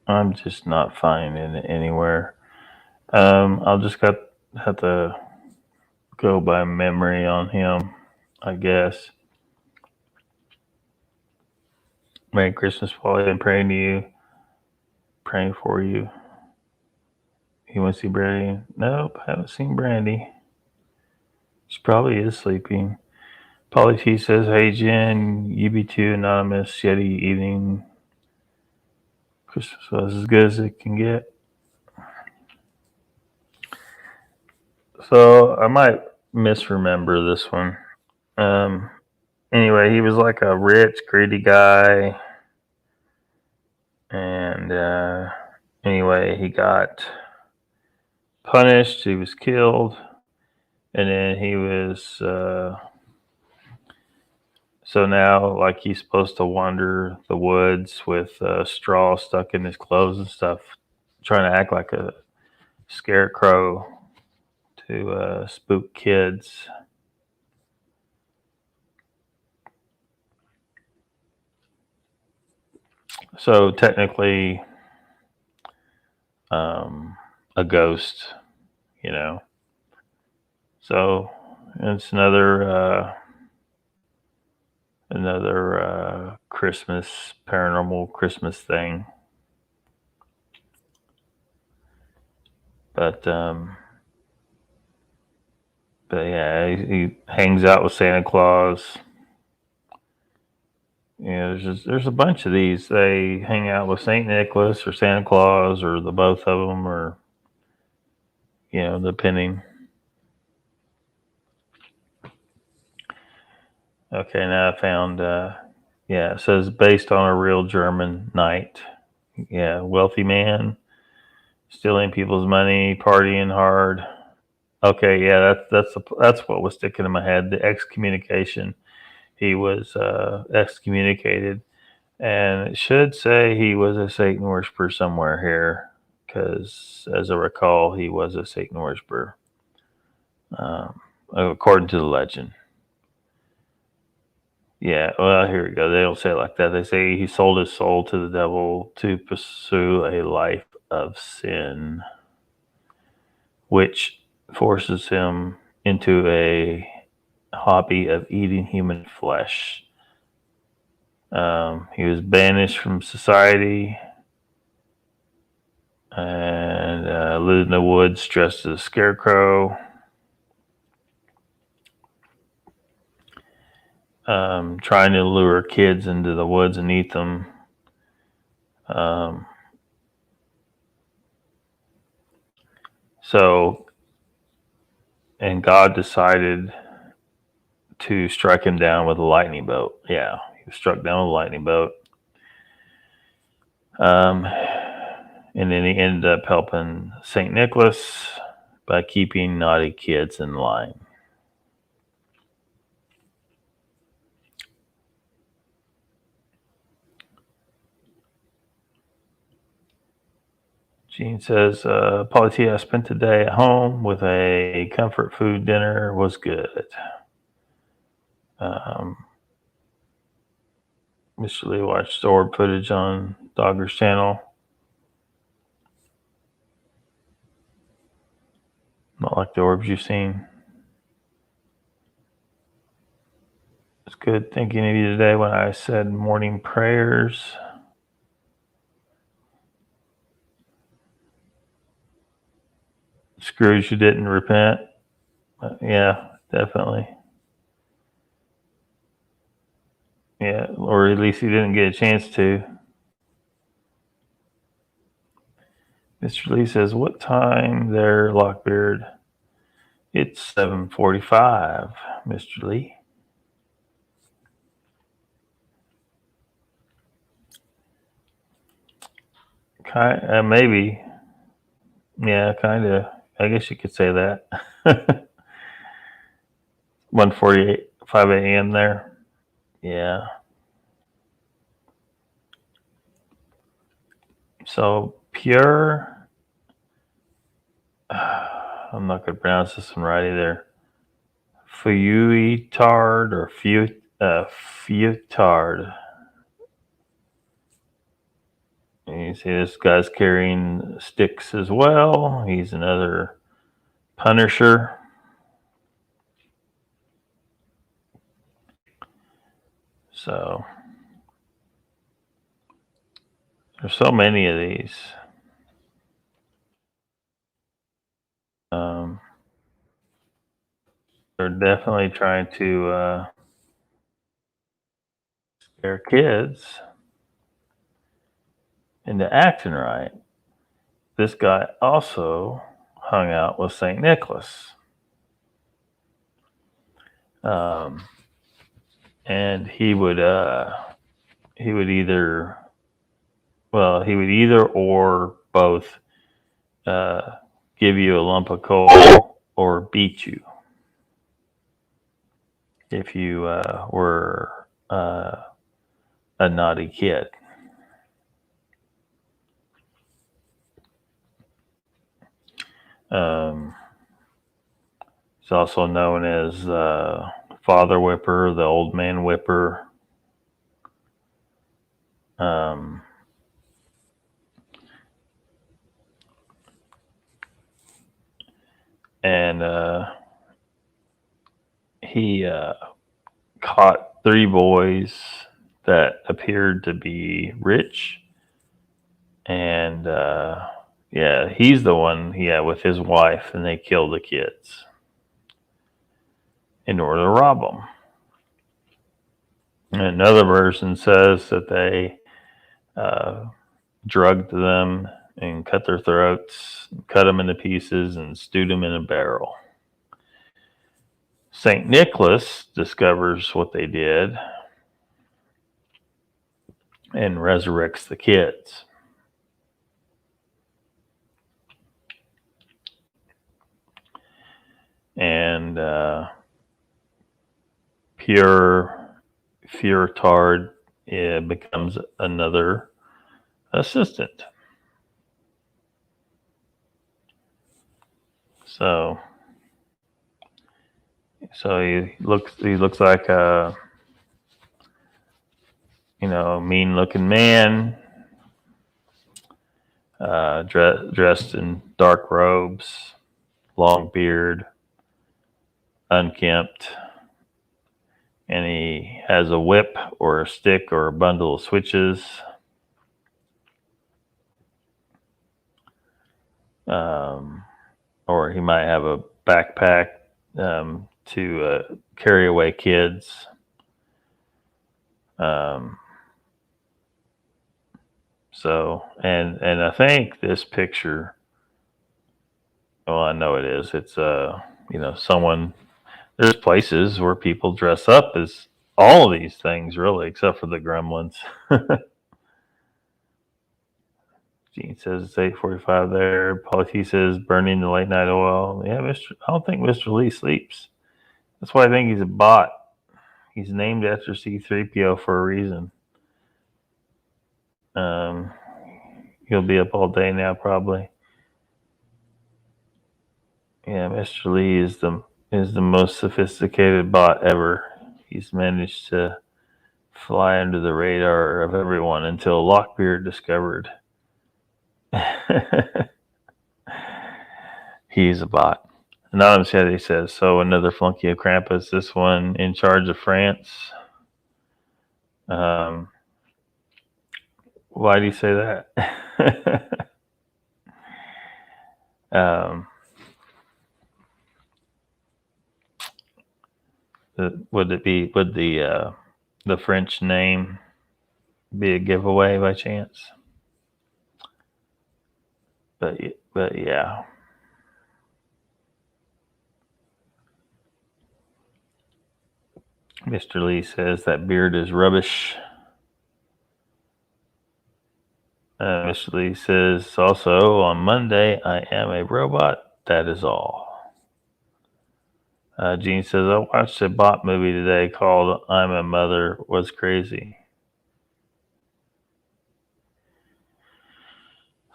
I'm just not finding it anywhere. I'll just have to go by memory on him, I guess. Merry Christmas, Polly. I'm praying to you. Praying for you. You want to see Brandy? Nope, haven't seen Brandy. She probably is sleeping. Polly T says, "Hey Jen, UB2 anonymous Yeti eating Christmas was as good as it can get." So I might misremember this one. Anyway, he was like a rich, greedy guy, and anyway, he got punished. He was killed, and then he was. So now, like, he's supposed to wander the woods with straw stuck in his clothes and stuff, trying to act like a scarecrow to spook kids. So technically, a ghost, you know. So it's another Christmas paranormal Christmas thing. But yeah, he hangs out with Santa Claus. You know, there's a bunch of these. They hang out with Saint Nicholas or Santa Claus or the both of them, or depending. Okay, now I found. It says based on a real German knight. Yeah, wealthy man, stealing people's money, partying hard. Okay, yeah, that's what was sticking in my head. The excommunication. He was excommunicated, and it should say he was a Satan worshiper somewhere here, because as I recall, he was a Satan worshiper, according to the legend. Yeah, well, here we go. They don't say it like that. They say he sold his soul to the devil to pursue a life of sin, which forces him into a hobby of eating human flesh. He was banished from society and lived in the woods dressed as a scarecrow. Trying to lure kids into the woods and eat them. And God decided to strike him down with a lightning bolt. Yeah, he was struck down with a lightning bolt. And then he ended up helping St. Nicholas by keeping naughty kids in line. Gene says, Polity, I spent the day at home with a comfort food dinner. Was good. Mr. Lee watched orb footage on Dogger's channel. Not like the orbs you've seen. It's good thinking of you today when I said morning prayers. Scrooge, you didn't repent. Yeah, definitely. Yeah, or at least he didn't get a chance to. Mr. Lee says, "What time there, Lockbeard?" It's 7:45, Mr. Lee. Maybe. Yeah, kind of. I guess you could say that. 1:48, 5 a.m. there. Yeah. So pure. I'm not going to pronounce this one right either. Feuillard or Feuillard. And you see this guy's carrying sticks as well. He's another Punisher. So there's so many of these. They're definitely trying to their kids into acting right, this guy also hung out with St. Nicholas. And he would either or both give you a lump of coal or beat you if you were a naughty kid. It's also known as Father Whipper, the Old Man Whipper. And he caught 3 boys that appeared to be rich. And he's the one, with his wife, and they killed the kids in order to rob them. And another version says that they drugged them and cut their throats, cut them into pieces, and stewed them in a barrel. St. Nicholas discovers what they did and resurrects the kids. And pure Furtard becomes another assistant. So he looks like a mean looking man, dressed in dark robes, long beard, unkempt, and he has a whip or a stick or a bundle of switches. Or he might have a backpack to carry away kids. And I think this picture, well, I know it is. It's someone. There's places where people dress up as all of these things, really, except for the gremlins. Gene says it's 8:45 there. Paulie T says burning the late night oil. Yeah, I don't think Mr. Lee sleeps. That's why I think he's a bot. He's named after C-3PO for a reason. He'll be up all day now, probably. Yeah, Mr. Lee is the most sophisticated bot ever. He's managed to fly under the radar of everyone until Lockbeard discovered he's a bot. Anonymous Yeti says, so another flunky of Krampus, this one in charge of France. Why do you say that? Would the French name be a giveaway by chance? But yeah. Mr. Lee says that beard is rubbish. Mr. Lee says also, on Monday, I am a robot. That is all. Gene says, I watched a bot movie today called I'm a Mother. Was crazy.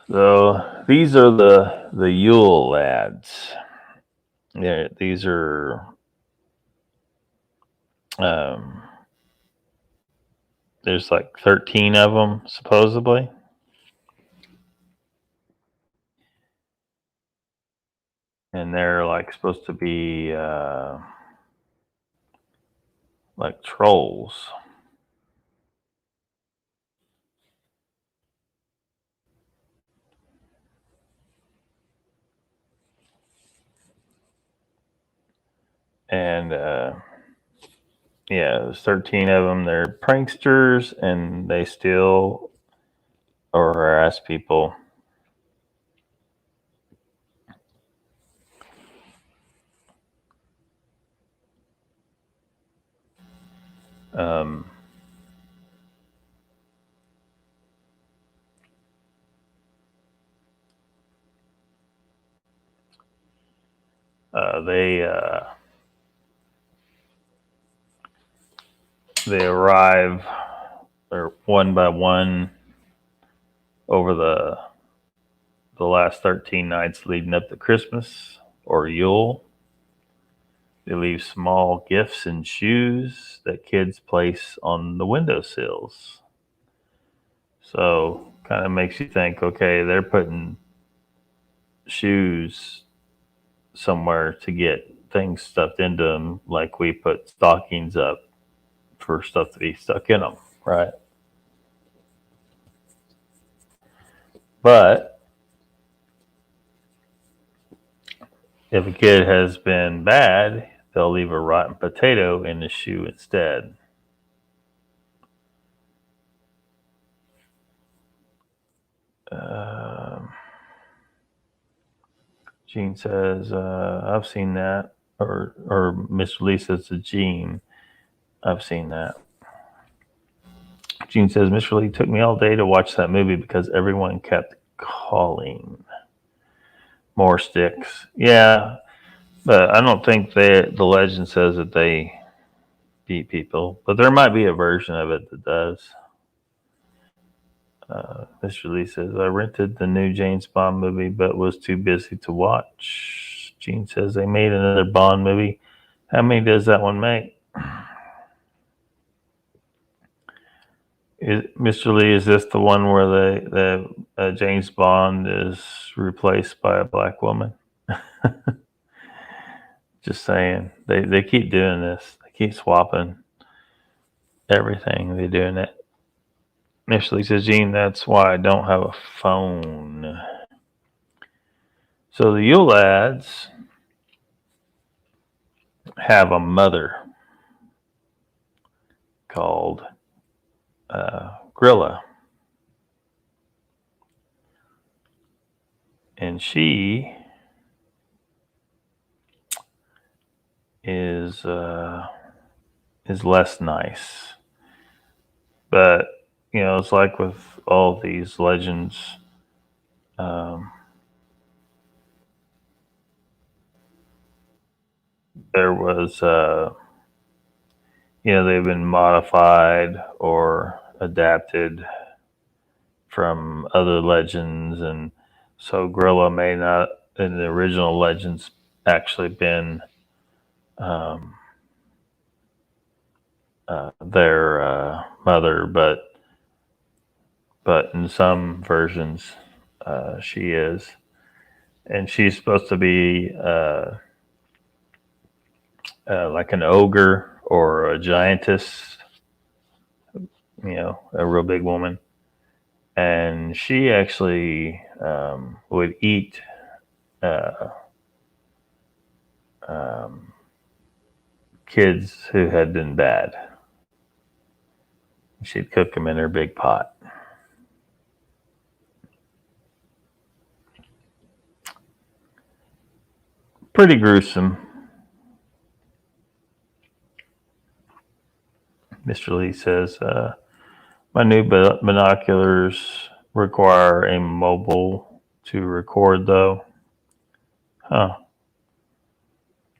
So these are the Yule Lads. Yeah, these are there's like 13 of them supposedly. And they're like supposed to be like trolls. And Yeah, there's 13 of them. They're pranksters, and they steal or harass people. Um, they arrive, or one by one, over the last 13 nights leading up to Christmas or Yule. They leave small gifts and shoes that kids place on the windowsills. So kind of makes you think, okay, they're putting shoes somewhere to get things stuffed into them, like we put stockings up for stuff to be stuck in them, right? But if a kid has been bad, they'll leave a rotten potato in the shoe instead. Um, Gene says, I've seen that. Or Mr. Lee says to Gene, I've seen that. Gene says, Mr. Lee took me all day to watch that movie because everyone kept calling. More sticks. Yeah, but I don't think the legend says that they beat people, but there might be a version of it that does. Mr. Lee says, I rented the new James Bond movie, but was too busy to watch. Gene says they made another Bond movie. How many does that one make? Mr. Lee, is this the one where the James Bond is replaced by a black woman? Just saying, they keep doing this. They keep swapping everything. They're doing it. Mr. Lee says, Gene, that's why I don't have a phone. So the Yule Lads have a mother called Grilla. And she is less nice. But, it's like with all these legends. There was, they've been modified or adapted from other legends, and so Grilla may not, in the original legends, actually been their mother, but in some versions she is, and she's supposed to be like an ogre or a giantess, a real big woman, and she actually would eat um, kids who had been bad. She'd cook them in her big pot. Pretty gruesome. Mr. Lee says, my new binoculars require a mobile to record, though. Huh.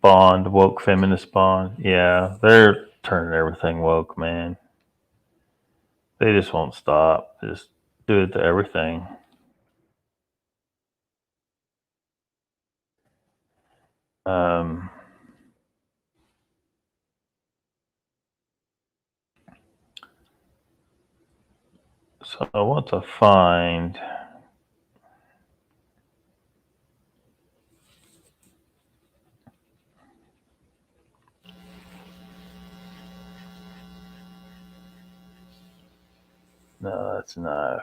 Bond, woke feminist Bond. Yeah, they're turning everything woke, man. They just won't stop. Just do it to everything. Um, so I want to find. No, that's not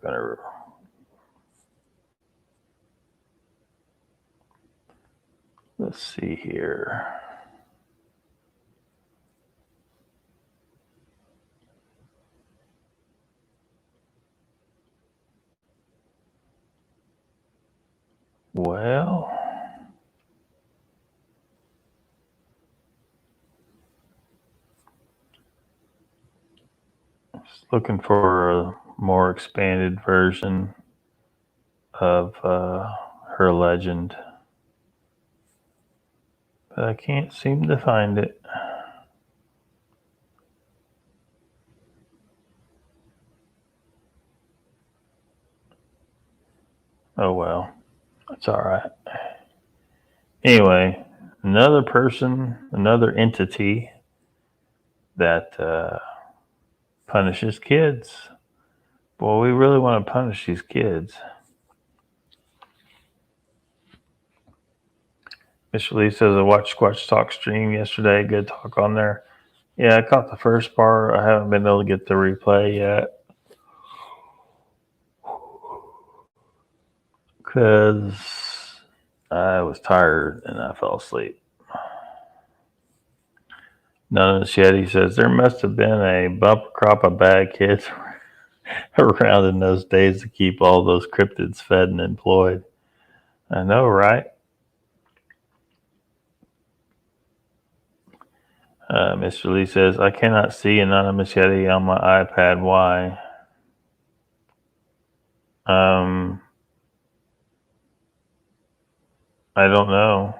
gonna. Let's see here. Well, just looking for a more expanded version of her legend, but I can't seem to find it. Oh well, it's all right. Anyway, another person, another entity that punishes kids. Well, we really want to punish these kids. Mr. Lee says I watched Squatch Talk stream yesterday. Good talk on there. Yeah, I caught the first part. I haven't been able to get the replay yet because I was tired and I fell asleep. None of us yet. He says there must have been a bumper crop of bad kids around in those days to keep all those cryptids fed and employed. I know, right? Mr. Lee says, I cannot see Anonymous Yeti on my iPad. Why? I don't know.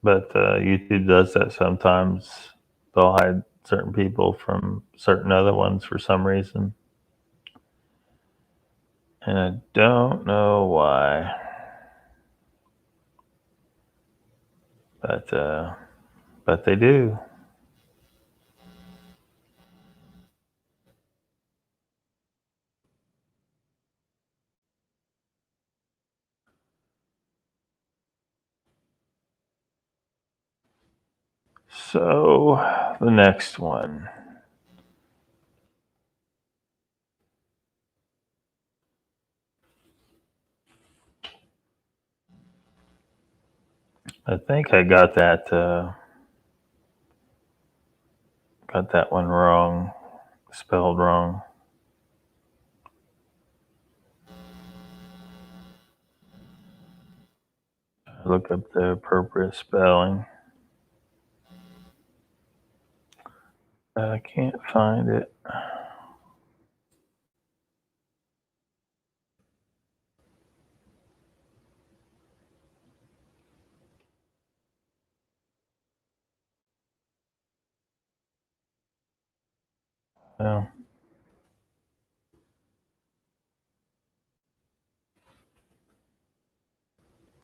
But YouTube does that sometimes. They'll hide certain people from certain other ones for some reason. And I don't know why. But they do. So the next one. I think I got that one wrong, spelled wrong. Look up the appropriate spelling. I can't find it. Well,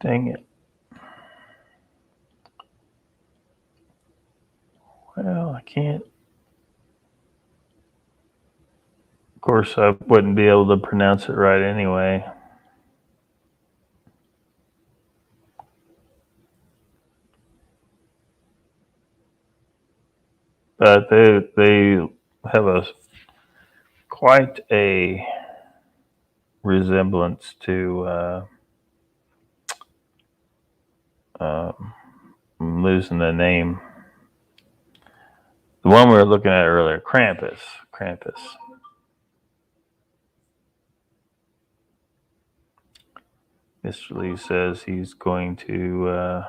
dang it. Well, I can't. Of course, I wouldn't be able to pronounce it right anyway. But they have quite a resemblance to I'm losing the name. The one we were looking at earlier, Krampus. Mr. Lee says he's going to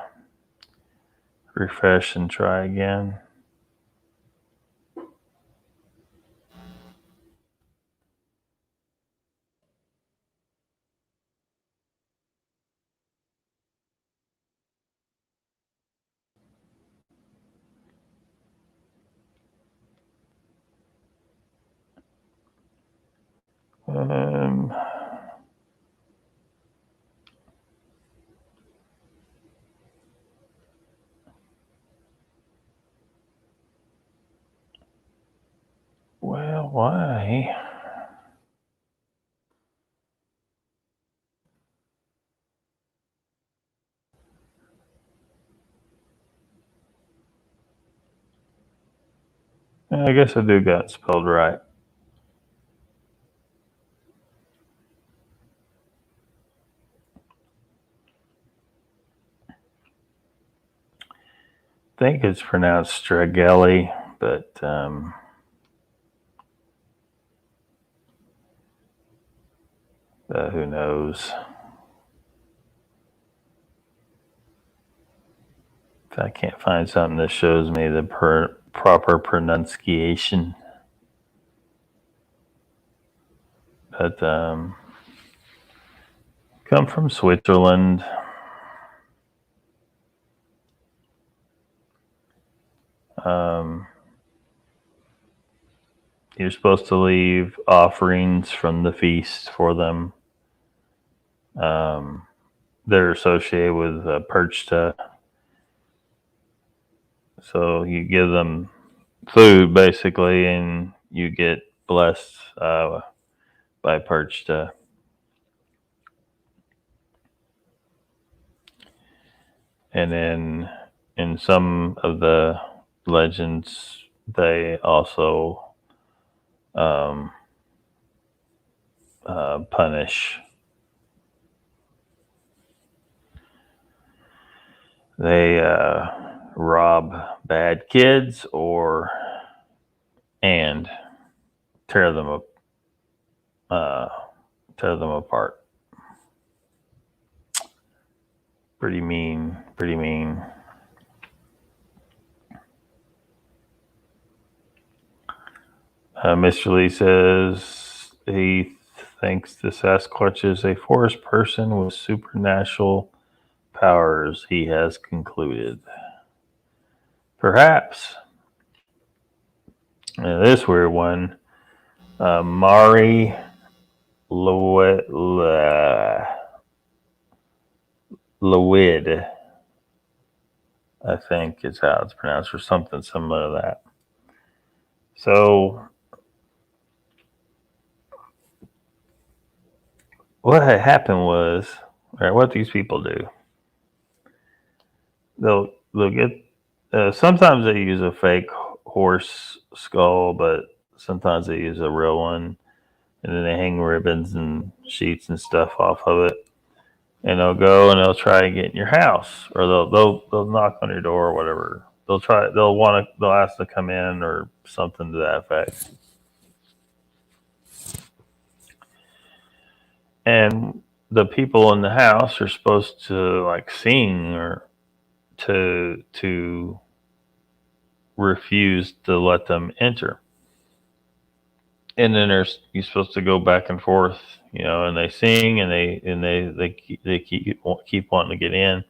refresh and try again. Well, why? I guess I do got it spelled right. I think it's pronounced Stragelli, but who knows? If I can't find something that shows me the proper pronunciation. But come from Switzerland. You're supposed to leave offerings from the feast for them. They're associated with Perchta. So you give them food, basically, and you get blessed by Perchta. And then in some of the legends, they also punish. They rob bad kids and tear them apart. Pretty mean. Mr. Lee says he thinks the Sasquatch is a forest person with supernatural powers, he has concluded. Perhaps. And this weird one, Marley Lewid, I think is how it's pronounced, or something similar to that. So what had happened was, or what these people do, they'll get, sometimes they use a fake horse skull, but sometimes they use a real one, and then they hang ribbons and sheets and stuff off of it, and they'll go and they'll try to get in your house, or they'll knock on your door or whatever. They'll ask to come in or something to that effect. And the people in the house are supposed to like sing or to refuse to let them enter. And then you're supposed to go back and forth, and they sing and they keep wanting to get in,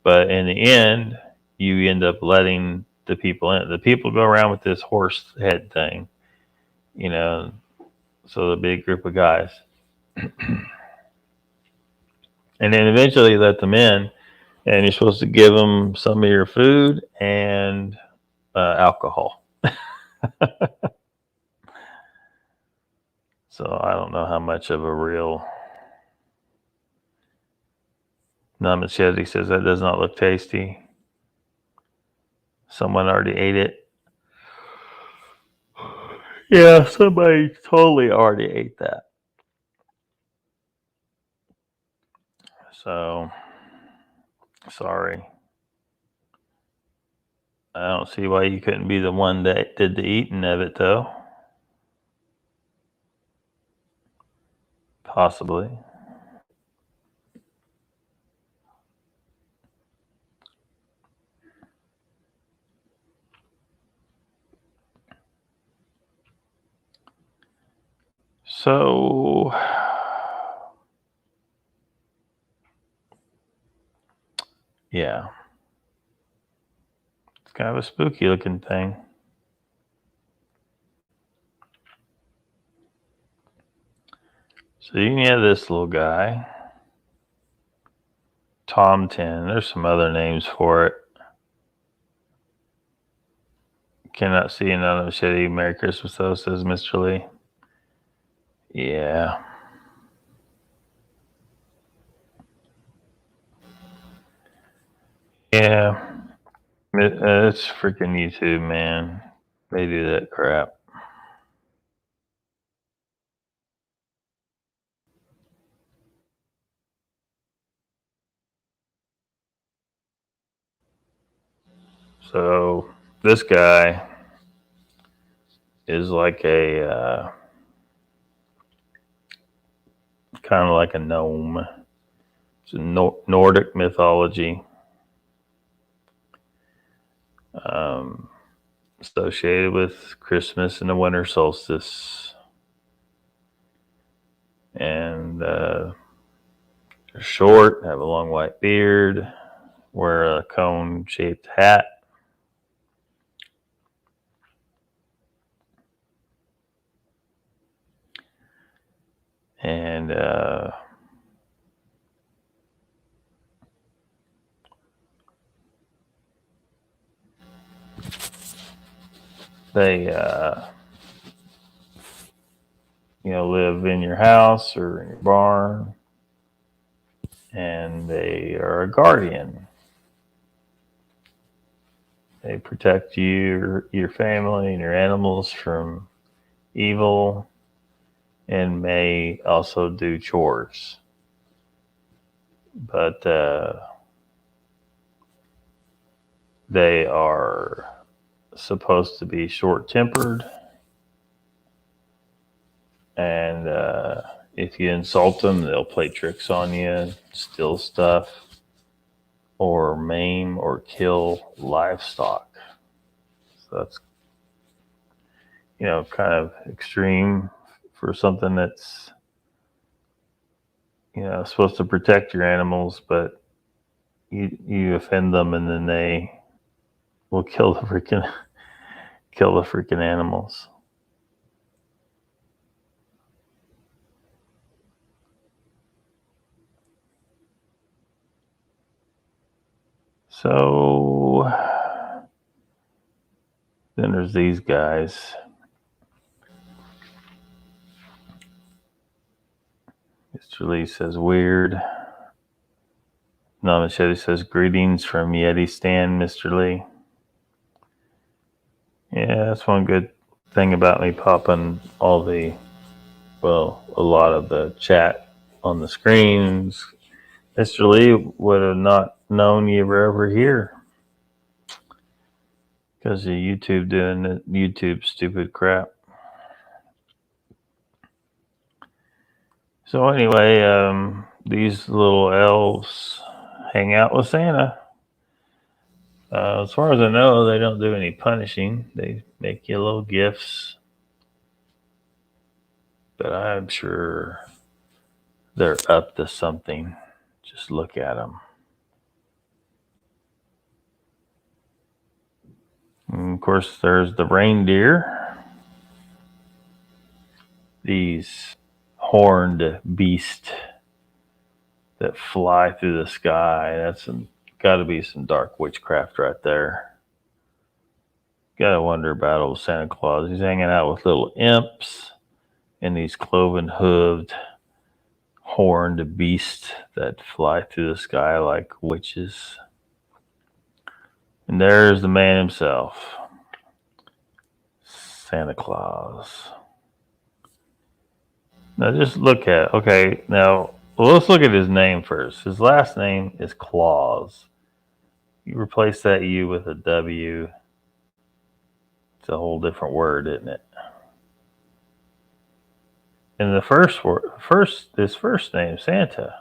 but in the end, you end up letting the people in. The people go around with this horse head thing, so the big group of guys, and then eventually you let them in, and you're supposed to give them some of your food and alcohol. So I don't know how much of a real. Namachedi says that does not look tasty. Someone already ate it. Yeah, somebody totally already ate that. So, sorry. I don't see why you couldn't be the one that did the eating of it, though. Possibly. So, yeah. It's kind of a spooky looking thing. So you can have this little guy. Tom 10. There's some other names for it. Cannot see another shitty Merry Christmas though, says Mr. Lee. Yeah. Yeah. It's freaking YouTube, man. They do that crap. So this guy is like a kind of like a gnome. It's a Nordic mythology. associated with Christmas and the winter solstice. And they're short, have a long white beard, wear a cone-shaped hat. And they live in your house or in your barn, and they are a guardian. They protect you, your family, and your animals from evil, and may also do chores. But they are supposed to be short-tempered, and if you insult them, they'll play tricks on you, steal stuff, or maim or kill livestock. So that's kind of extreme for something that's supposed to protect your animals, but you offend them, and then they will kill the freaking animals. So then there's these guys. Mr. Lee says weird. Namachete says greetings from Yeti Stan, Mr. Lee. Yeah, that's one good thing about me popping a lot of the chat on the screens. Mr. Lee would have not known you were ever here because of YouTube doing the YouTube stupid crap. So anyway, these little elves hang out with Santa. As far as I know, they don't do any punishing. They make you little gifts. But I'm sure they're up to something. Just look at them. And of course, there's the reindeer. These horned beasts that fly through the sky. That's got to be some dark witchcraft right there. Gotta wonder about old Santa Claus. He's hanging out with little imps and these cloven-hooved, horned beasts that fly through the sky like witches. And there's the man himself, Santa Claus. Now just look at, now let's look at his name first. His last name is Claus. You replace that U with a W. It's a whole different word, isn't it? And his first name, Santa.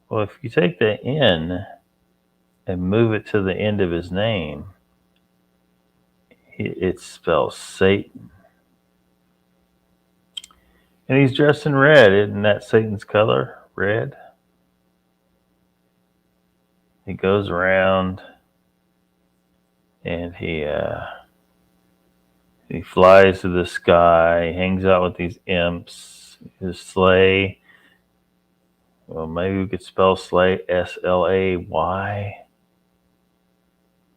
Well, if you take the N and move it to the end of his name, it spells Satan. And he's dressed in red. Isn't that Satan's color? Red. He goes around and he flies to the sky, hangs out with these imps, his sleigh. Well, maybe we could spell sleigh Slay.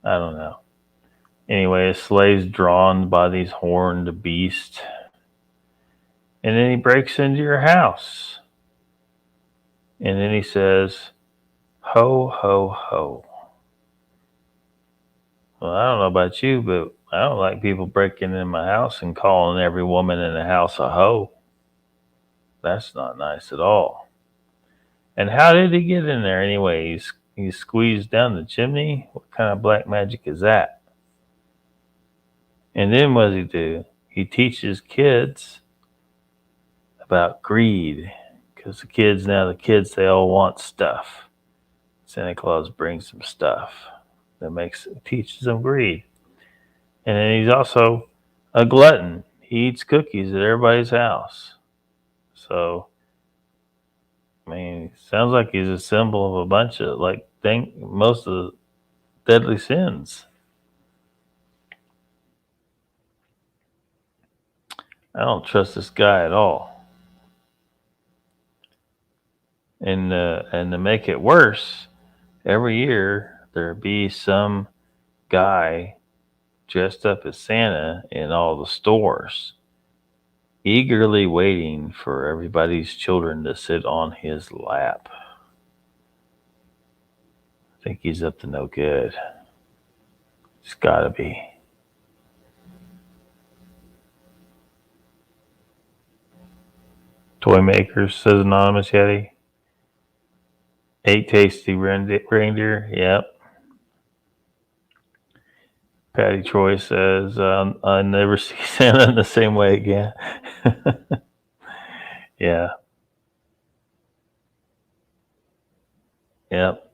I don't know. Anyway, his sleigh's drawn by these horned beasts. And then he breaks into your house. And then he says, ho, ho, ho. Well, I don't know about you, but I don't like people breaking in my house and calling every woman in the house a hoe. That's not nice at all. And how did he get in there anyway? He squeezed down the chimney? What kind of black magic is that? And then what does he do? He teaches kids about greed. Because the kids, they all want stuff. Santa Claus brings them stuff. teaches him greed. And then he's also a glutton. He eats cookies at everybody's house. So, I mean, sounds like he's a symbol of a bunch of most of the deadly sins. I don't trust this guy at all. And to make it worse, every year there be some guy dressed up as Santa in all the stores, eagerly waiting for everybody's children to sit on his lap. I think he's up to no good. It's gotta be. Toy makers, says Anonymous Yeti. 8 tasty reindeer, yep. Patty Troy says, I never see Santa in the same way again. Yeah. Yep.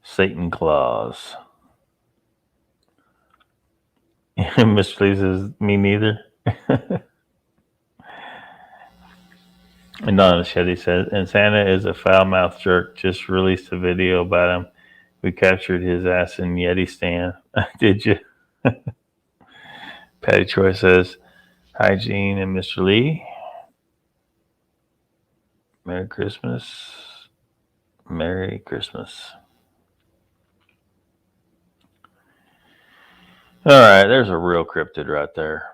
Satan Claus. Mr. Lee says, me neither. And Donna Shetty says, and Santa is a foul-mouthed jerk. Just released a video about him. We captured his ass in Yeti stand. Did you? Patty Troy says, hi, Gene and Mr. Lee. Merry Christmas. Merry Christmas. All right, there's a real cryptid right there.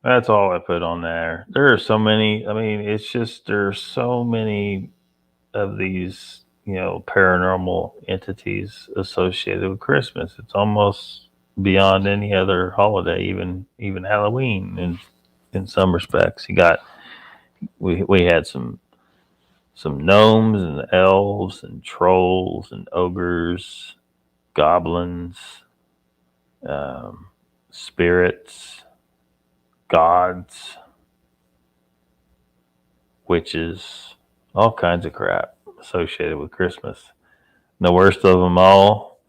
That's all I put on there. There are so many. I mean, it's just there's so many of these, paranormal entities associated with Christmas. It's almost beyond any other holiday, even Halloween. In some respects, we had some gnomes and elves and trolls and ogres, goblins, spirits, gods, witches, all kinds of crap associated with Christmas. And the worst of them all,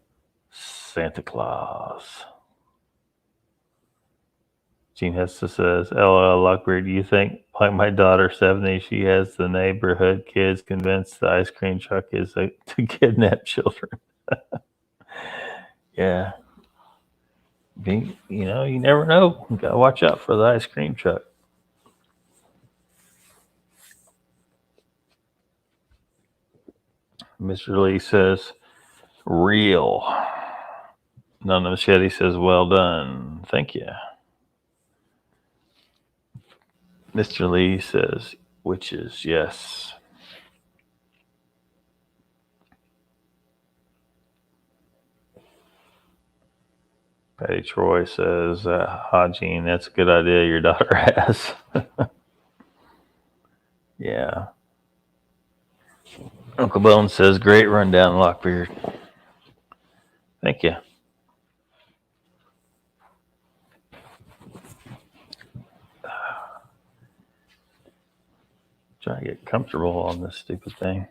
Santa Claus. Gene Hester says, LOL, Lockbeard, do you think, like my daughter, 70, she has the neighborhood kids convinced the ice cream truck is to kidnap children? Yeah. You never know. You gotta watch out for the ice cream truck. Mr. Lee says, real. None of Machete says, well done. Thank you. Mr. Lee says, witches, yes. Patty Troy says, Gene, that's a good idea your daughter has. Yeah. Uncle Bone says, great rundown, Lockbeard. Thank you. Trying to get comfortable on this stupid thing.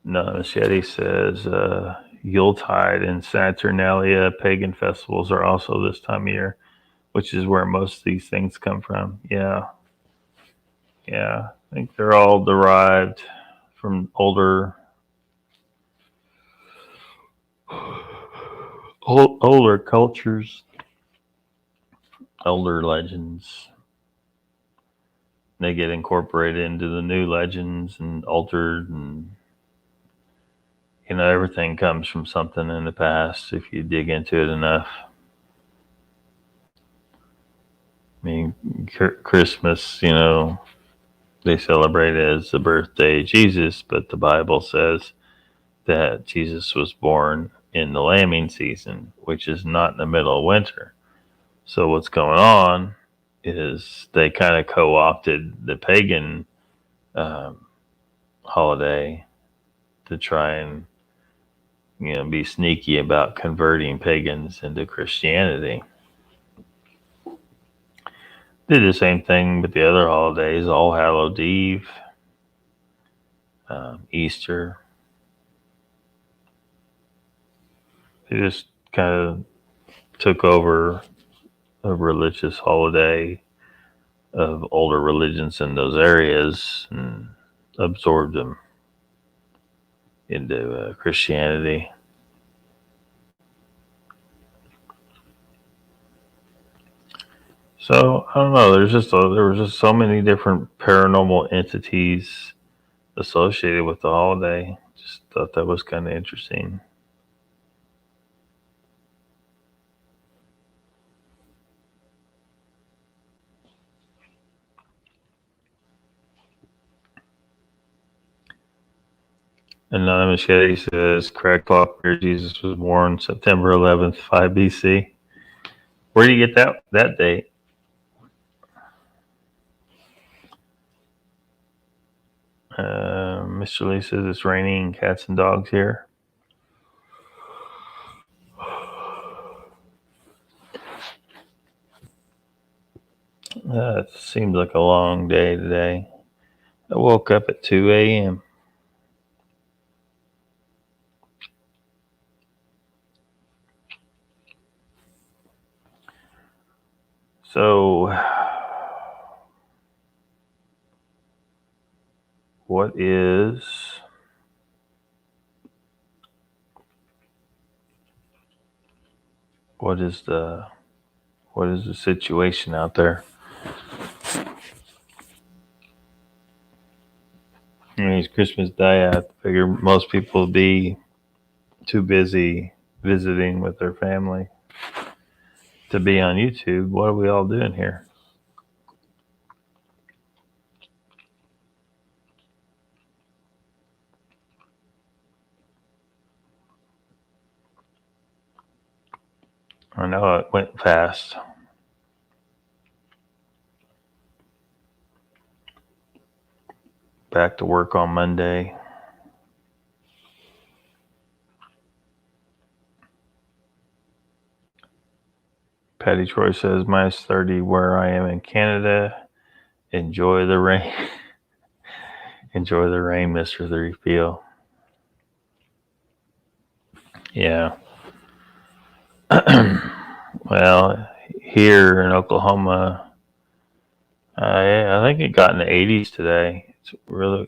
No, Machete says Yuletide and Saturnalia pagan festivals are also this time of year, which is where most of these things come from. Yeah. I think they're all derived from older cultures, older legends. They get incorporated into the new legends and altered, and everything comes from something in the past if you dig into it enough. I mean, Christmas, they celebrate it as the birthday of Jesus, but the Bible says that Jesus was born in the lambing season, which is not in the middle of winter. So what's going on is they kind of co-opted the pagan holiday to try and be sneaky about converting pagans into Christianity. Did the same thing with the other holidays, All Hallows Eve, Easter. They just kind of took over a religious holiday of older religions in those areas and absorbed them into Christianity. So I don't know. There was just so many different paranormal entities associated with the holiday. Just thought that was kind of interesting. Anonymous Yeti says, correct Lockbeard, Jesus was born September 11th, 5 BC. Where do you get that date? Mr. Lee says it's raining cats and dogs here. It seems like a long day today. I woke up at 2 a.m. So, what is the situation out there? It's Christmas Day. I figure most people would be too busy visiting with their family to be on YouTube. What are we all doing here? I know it went fast. Back to work on Monday. Patty Troy says minus 30 where I am in Canada. Enjoy the rain. Enjoy the rain, Mr. 3PO. Yeah. Well, here in Oklahoma, I think it got in the 80s today. It's really,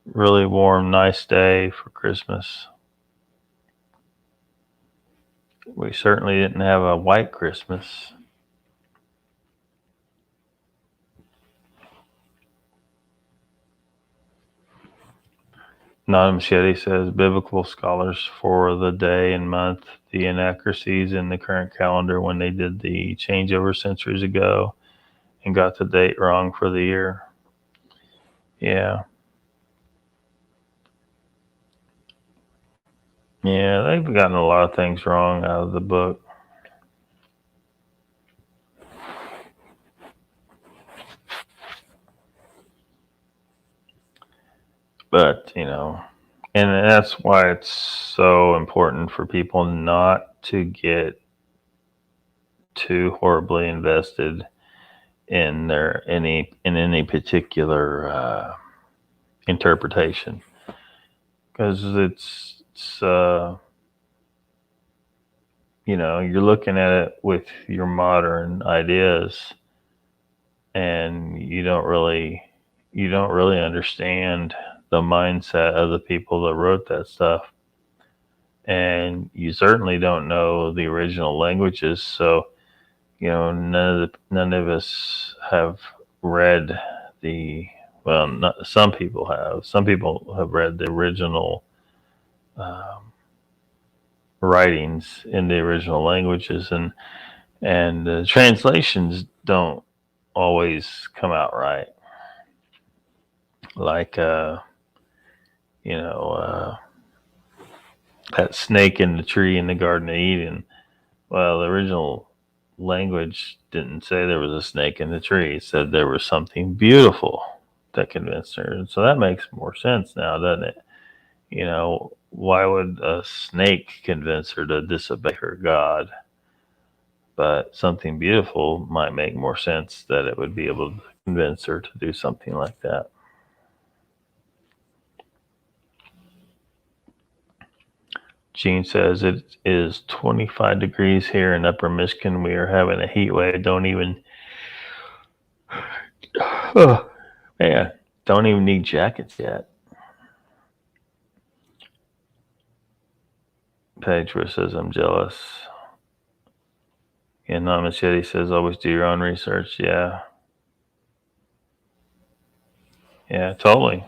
really warm, nice day for Christmas. We certainly didn't have a white Christmas. Not Machete says biblical scholars for the day and month, the inaccuracies in the current calendar when they did the changeover centuries ago and got the date wrong for the year. Yeah. Yeah, they've gotten a lot of things wrong out of the book. But, and that's why it's so important for people not to get too horribly invested in any particular interpretation, because it's you're looking at it with your modern ideas, and you don't really understand the mindset of the people that wrote that stuff, and you certainly don't know the original languages. So none of us have read some people have read the original writings in the original languages, and the translations don't always come out right. Like that snake in the tree in the Garden of Eden. Well, the original language didn't say there was a snake in the tree. It said there was something beautiful that convinced her. And so that makes more sense now, doesn't it? why would a snake convince her to disobey her god? But something beautiful might make more sense that it would be able to convince her to do something like that. Gene says it is 25 degrees here in Upper Michigan. We are having a heat wave. Don't even need jackets yet. Pedro says I'm jealous. And Machete says always do your own research. Yeah, totally.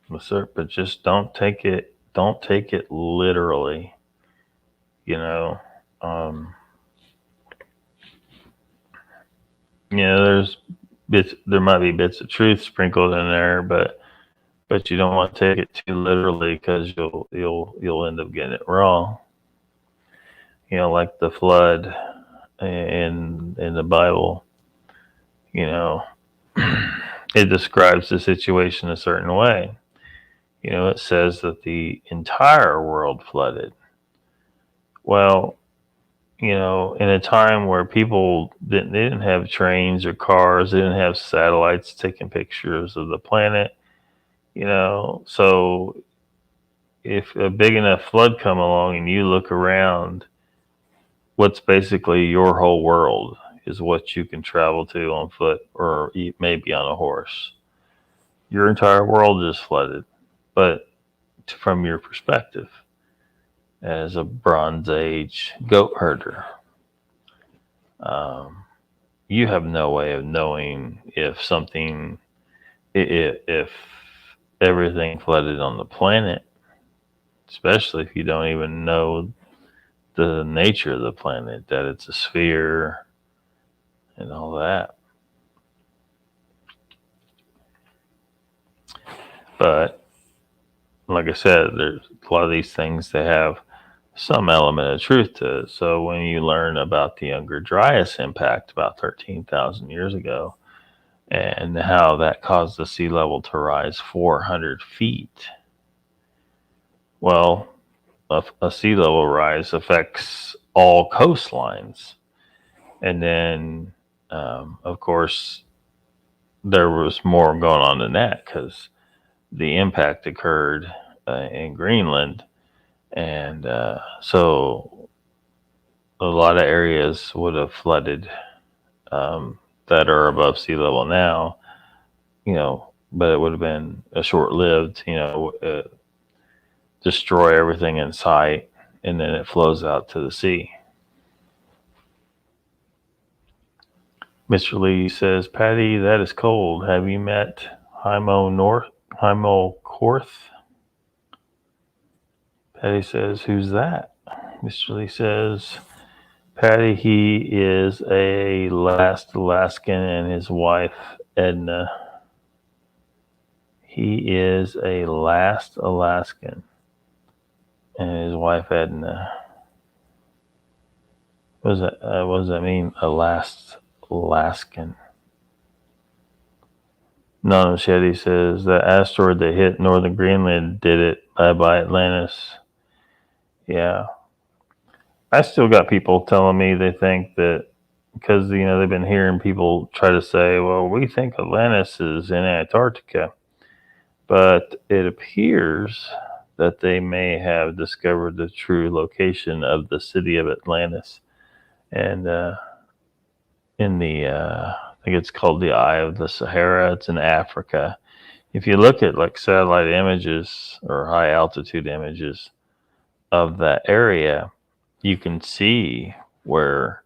But just don't take it literally. There's there might be bits of truth sprinkled in there, but you don't want to take it too literally, because you'll end up getting it wrong. Like the flood in the Bible, it describes the situation a certain way. It says that the entire world flooded. Well, in a time where people didn't have trains or cars, they didn't have satellites taking pictures of the planet, so if a big enough flood come along and you look around, what's basically your whole world is what you can travel to on foot or maybe on a horse. Your entire world is flooded, but from your perspective as a Bronze Age goat herder, you have no way of knowing if everything flooded on the planet, especially if you don't even know the nature of the planet, that it's a sphere and all that. But like I said, there's a lot of these things that have some element of truth to it. So when you learn about the Younger Dryas impact about 13,000 years ago, and how that caused the sea level to rise 400 feet, well, a sea level rise affects all coastlines. And then, of course, there was more going on than that, because the impact occurred in Greenland. And so a lot of areas would have flooded that are above sea level now, but it would have been a short-lived, destroy everything in sight, and then it flows out to the sea. Mr. Lee says, Patty, that is cold. Have you met Heimo Korth? Patty says, who's that? Mr. Lee says, Patty, he is a last Alaskan and his wife, Edna. He is a last Alaskan and his wife, Edna. What does that mean, a last Alaskan? No, Machete says, the asteroid that hit northern Greenland did it. Bye-bye, Atlantis. Yeah. I still got people telling me they think that, because they've been hearing people try to say, well, we think Atlantis is in Antarctica, but it appears that they may have discovered the true location of the city of Atlantis, and in the I think it's called the Eye of the Sahara. It's in Africa. If you look at like satellite images or high altitude images of that area, you can see where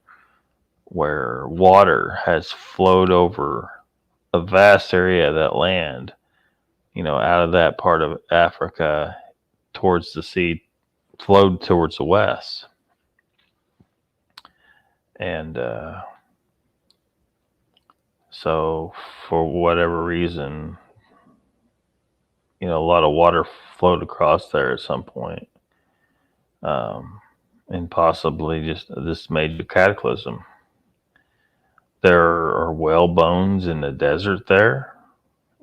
water has flowed over a vast area of that land, out of that part of Africa towards the sea, flowed towards the west. And so for whatever reason, a lot of water flowed across there at some point. And possibly just this major cataclysm. There are whale bones in the desert there,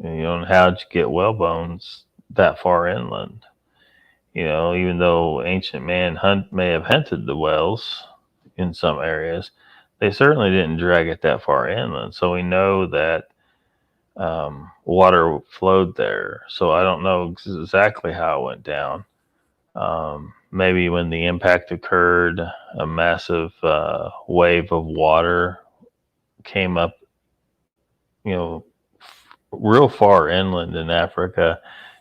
And how'd you get whale bones that far inland? Even though ancient man may have hunted the whales in some areas, they certainly didn't drag it that far inland. So we know that water flowed there. So I don't know exactly how it went down. Maybe when the impact occurred, a massive wave of water came up, real far inland in Africa,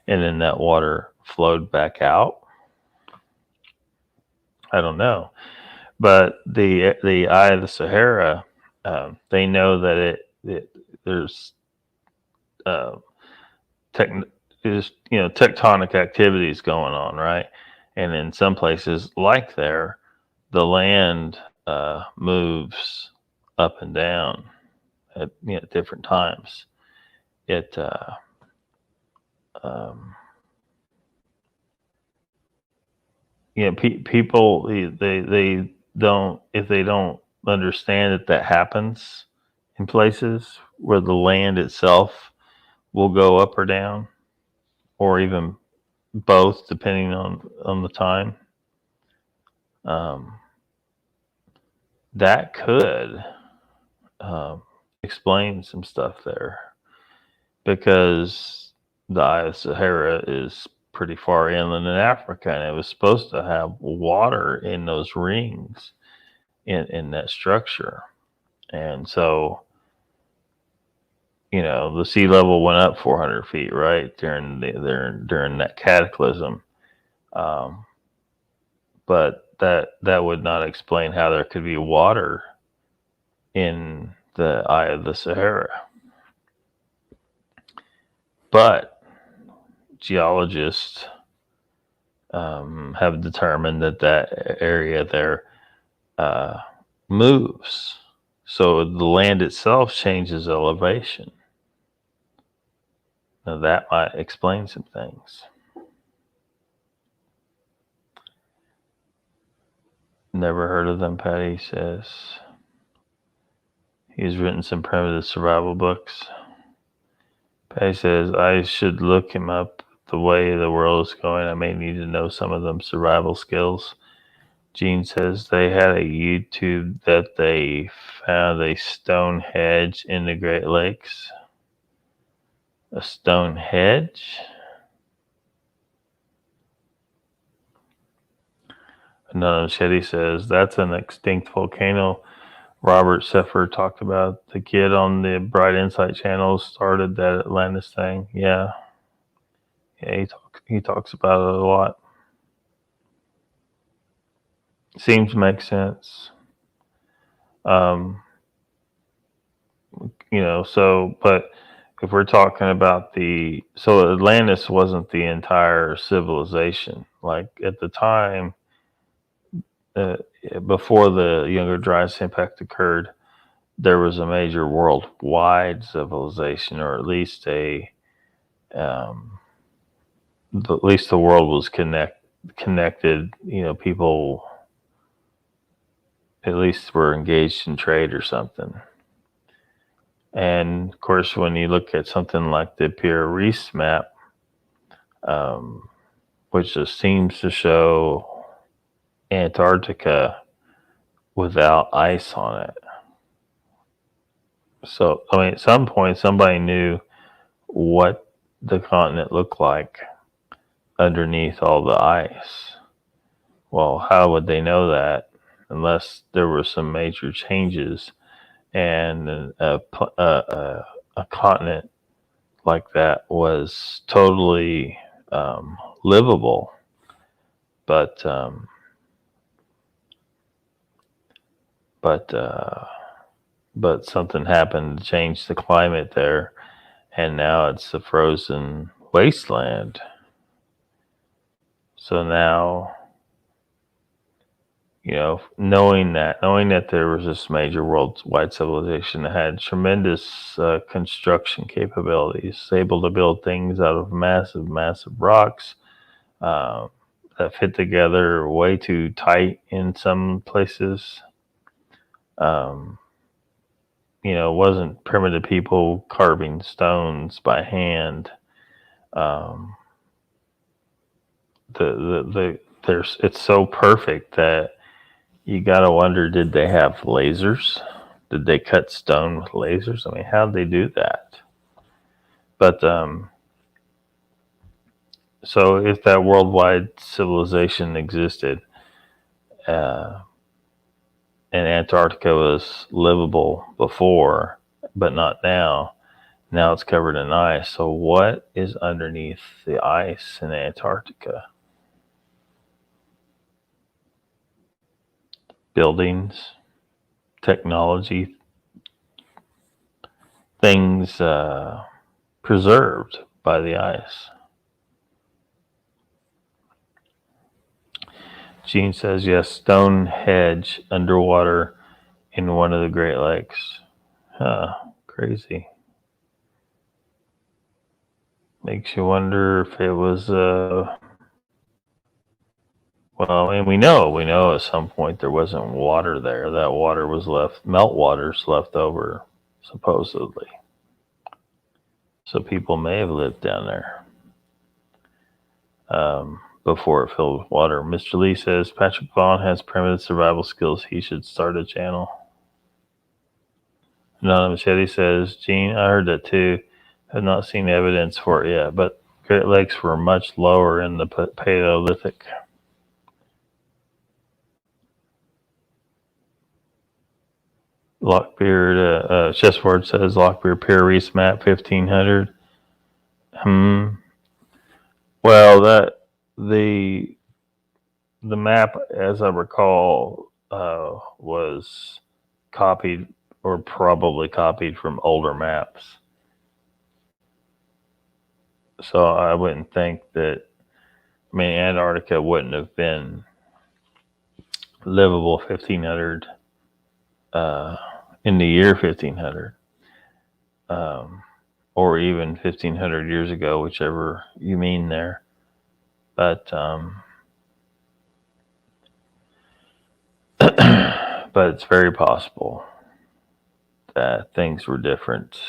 and then that water flowed back out. I don't know, but the Eye of the Sahara, they know that there's tectonic activities going on, right? And in some places like there, the land moves up and down at different times. It people, they don't, if they don't understand that happens in places where the land itself will go up or down, or even both, depending on the time. That could explain some stuff there, because the Eye of Sahara is pretty far inland in Africa, and it was supposed to have water in those rings in that structure. And so, the sea level went up 400 feet, right, during that cataclysm. But that would not explain how there could be water in the Eye of the Sahara. But geologists have determined that area there moves. So the land itself changes elevation. Now that might explain some things. Never heard of them, Patty says. He's written some primitive survival books. Patty says, I should look him up. The way the world is going, I may need to know some of them survival skills. Gene says they had a YouTube that they found a stone hedge in the Great Lakes. A stone hedge? Another Shetty says that's an extinct volcano. Robert Seffer talked about the kid on the Bright Insight channel started that Atlantis thing. Yeah, he talks about it a lot. Seems to make sense. But if we're talking about so Atlantis wasn't the entire civilization. Like at the time, before the Younger Dryas impact occurred, there was a major worldwide civilization, or at least the world was connected. People at least were engaged in trade or something. And of course, when you look at something like the Pierre Reese map, which just seems to show Antarctica without ice on it. So, at some point, somebody knew what the continent looked like underneath all the ice. Well, how would they know that unless there were some major changes and a continent like that was totally livable? But something happened to change the climate there, and now it's a frozen wasteland. So now, knowing that there was this major worldwide civilization that had tremendous construction capabilities, able to build things out of massive rocks that fit together way too tight in some places. wasn't primitive people carving stones by hand. Um, it's so perfect that you gotta wonder, did they have lasers? Did they cut stone with lasers? I mean, how did they do that? But so if that worldwide civilization existed, and Antarctica was livable before, but not now. Now it's covered in ice. So what is underneath the ice in Antarctica? Buildings, technology, things preserved by the ice. Gene says, yes, Stonehenge underwater in one of the Great Lakes. Huh, crazy. Makes you wonder if it was, well, and we know at some point there wasn't water there. That water was meltwater's left over, supposedly. So people may have lived down there before it filled with water. Mr. Lee says, Patrick Vaughn has primitive survival skills. He should start a channel. Anonymous Machete says, Gene, I heard that too. Have not seen evidence for it yet, but Great Lakes were much lower in the Paleolithic. Lockbeard, Chessboard says, Lockbeard Pierre Reese map 1500. Well, the map, as I recall, was copied or probably copied from older maps. So I wouldn't think that, Antarctica wouldn't have been livable 1500 in the year 1500, or even 1500 years ago, whichever you mean there. But but it's very possible that things were different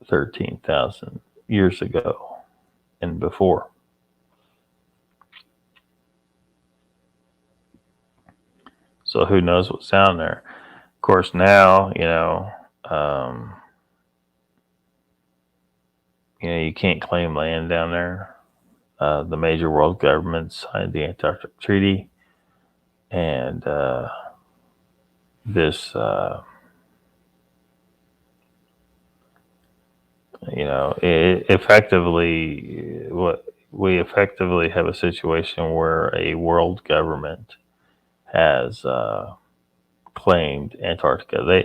13,000 years ago and before. So who knows what's down there? Of course, now, you can't claim land down there. The major world governments signed the Antarctic Treaty, and this, we effectively have a situation where a world government has claimed Antarctica.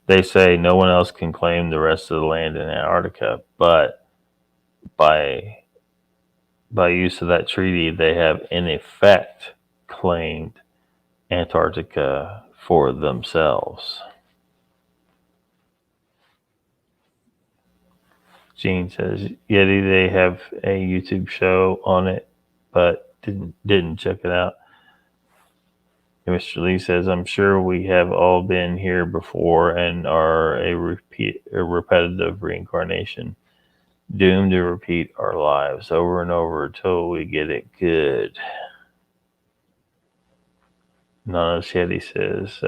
They say no one else can claim the rest of the land in Antarctica, but by use of that treaty, they have in effect claimed Antarctica for themselves. Gene says, Yeti, they have a YouTube show on it, but didn't check it out. And Mr. Lee says, I'm sure we have all been here before and are a repetitive reincarnation, doomed to repeat our lives over and over until we get it good. Nana Shetty says,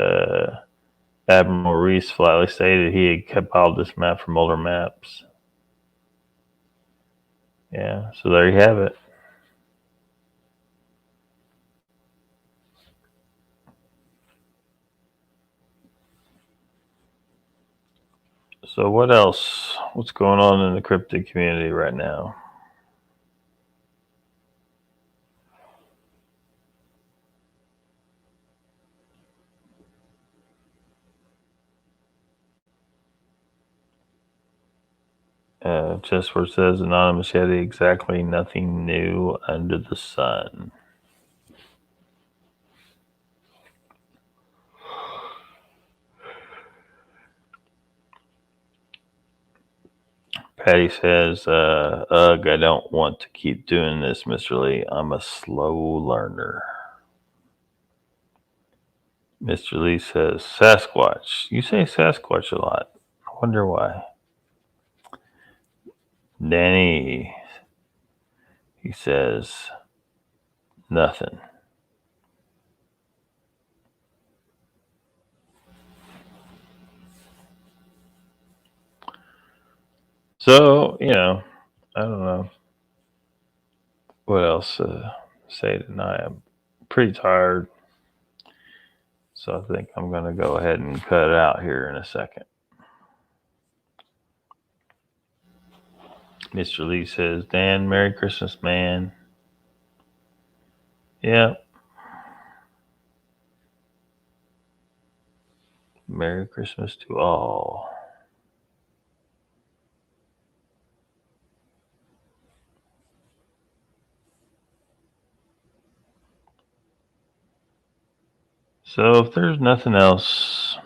Admiral Reese flatly stated he had compiled this map from older maps. Yeah, so there you have it. So what else? What's going on in the cryptid community right now? Just where it says Anonymous Yeti, exactly nothing new under the sun. Patty says, ugh, I don't want to keep doing this, Mr. Lee. I'm a slow learner. Mr. Lee says, Sasquatch. You say Sasquatch a lot. wonder why. Danny, he says, nothing. So, I don't know what else to say tonight. I'm pretty tired. So I think I'm going to go ahead and cut it out here in a second. Mr. Lee says, Dan, Merry Christmas, man. Yeah. Merry Christmas to all. So if there's nothing else,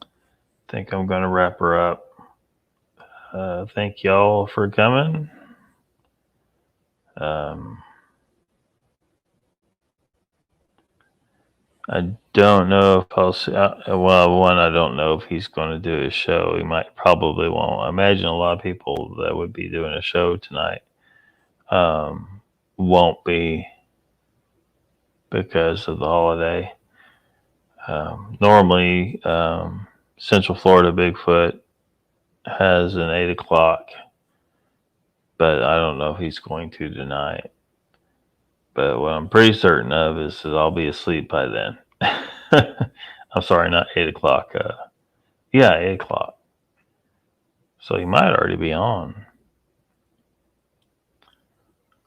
I think I'm going to wrap her up. Thank y'all for coming. I don't know if I'll see. Well, one, I don't know if he's going to do a show. He probably won't. I imagine a lot of people that would be doing a show tonight won't be because of the holiday. Normally, Central Florida Bigfoot has an 8 o'clock, but I don't know if he's going to tonight. But what I'm pretty certain of is that I'll be asleep by then. I'm sorry, not 8 o'clock. 8 o'clock. So he might already be on.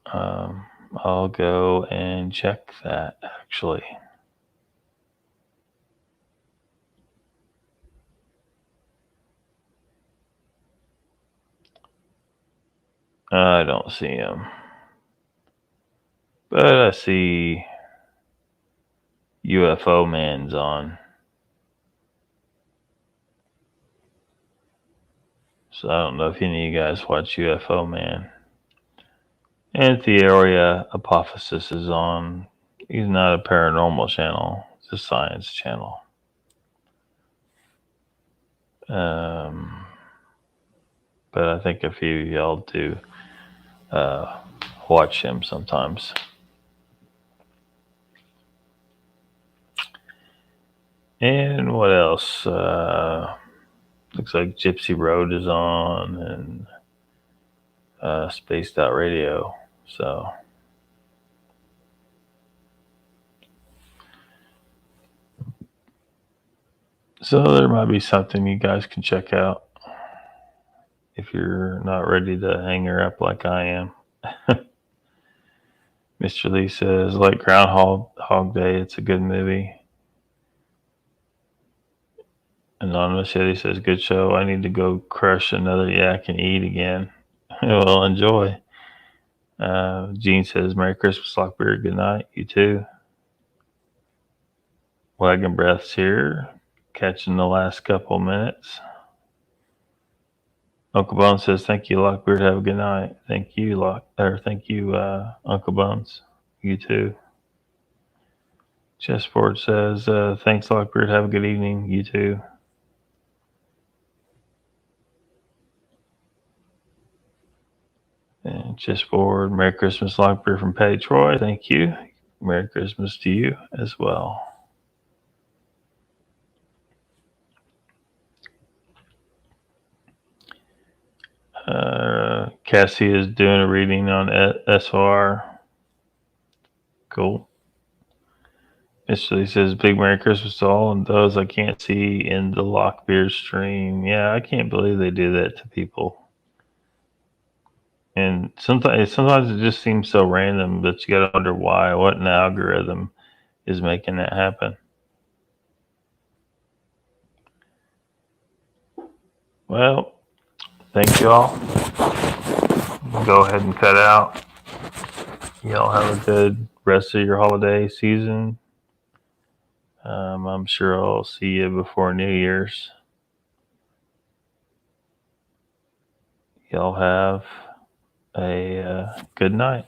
I'll go and check that, actually. I don't see him. But I see UFO Man's on. So I don't know if any of you guys watch UFO Man. And Theoria Apophysis is on. He's not a paranormal channel. It's a science channel. But I think a few of y'all do watch him sometimes. And what else? Looks like Gypsy Road is on and Spaced Out Radio. So there might be something you guys can check out if you're not ready to hang her up like I am. Mr. Lee says, like Groundhog Day, it's a good movie. Anonymous Yeti says, good show. I need to go crush another yak and eat again. Well, enjoy. Gene says, Merry Christmas, Lockbeard. Good night. You too. Wagon Breath's here. Catching the last couple minutes. Uncle Bones says, thank you, Lockbeard. Have a good night. Thank you, Uncle Bones. You too. Chessboard says, thanks, Lockbeard. Have a good evening. You too. And Chessboard, Merry Christmas, Lockbeard from Patty Troy. Thank you. Merry Christmas to you as well. Cassie is doing a reading on SOR. Cool. Mr. Lee says, big Merry Christmas to all and those I can't see in the Lockbeard stream. Yeah, I can't believe they do that to people. And sometimes it just seems so random that you got to wonder why. What an algorithm is making that happen. Well, thank you all. Go ahead and cut out. Y'all have a good rest of your holiday season. I'm sure I'll see you before New Year's. Y'all have a good night.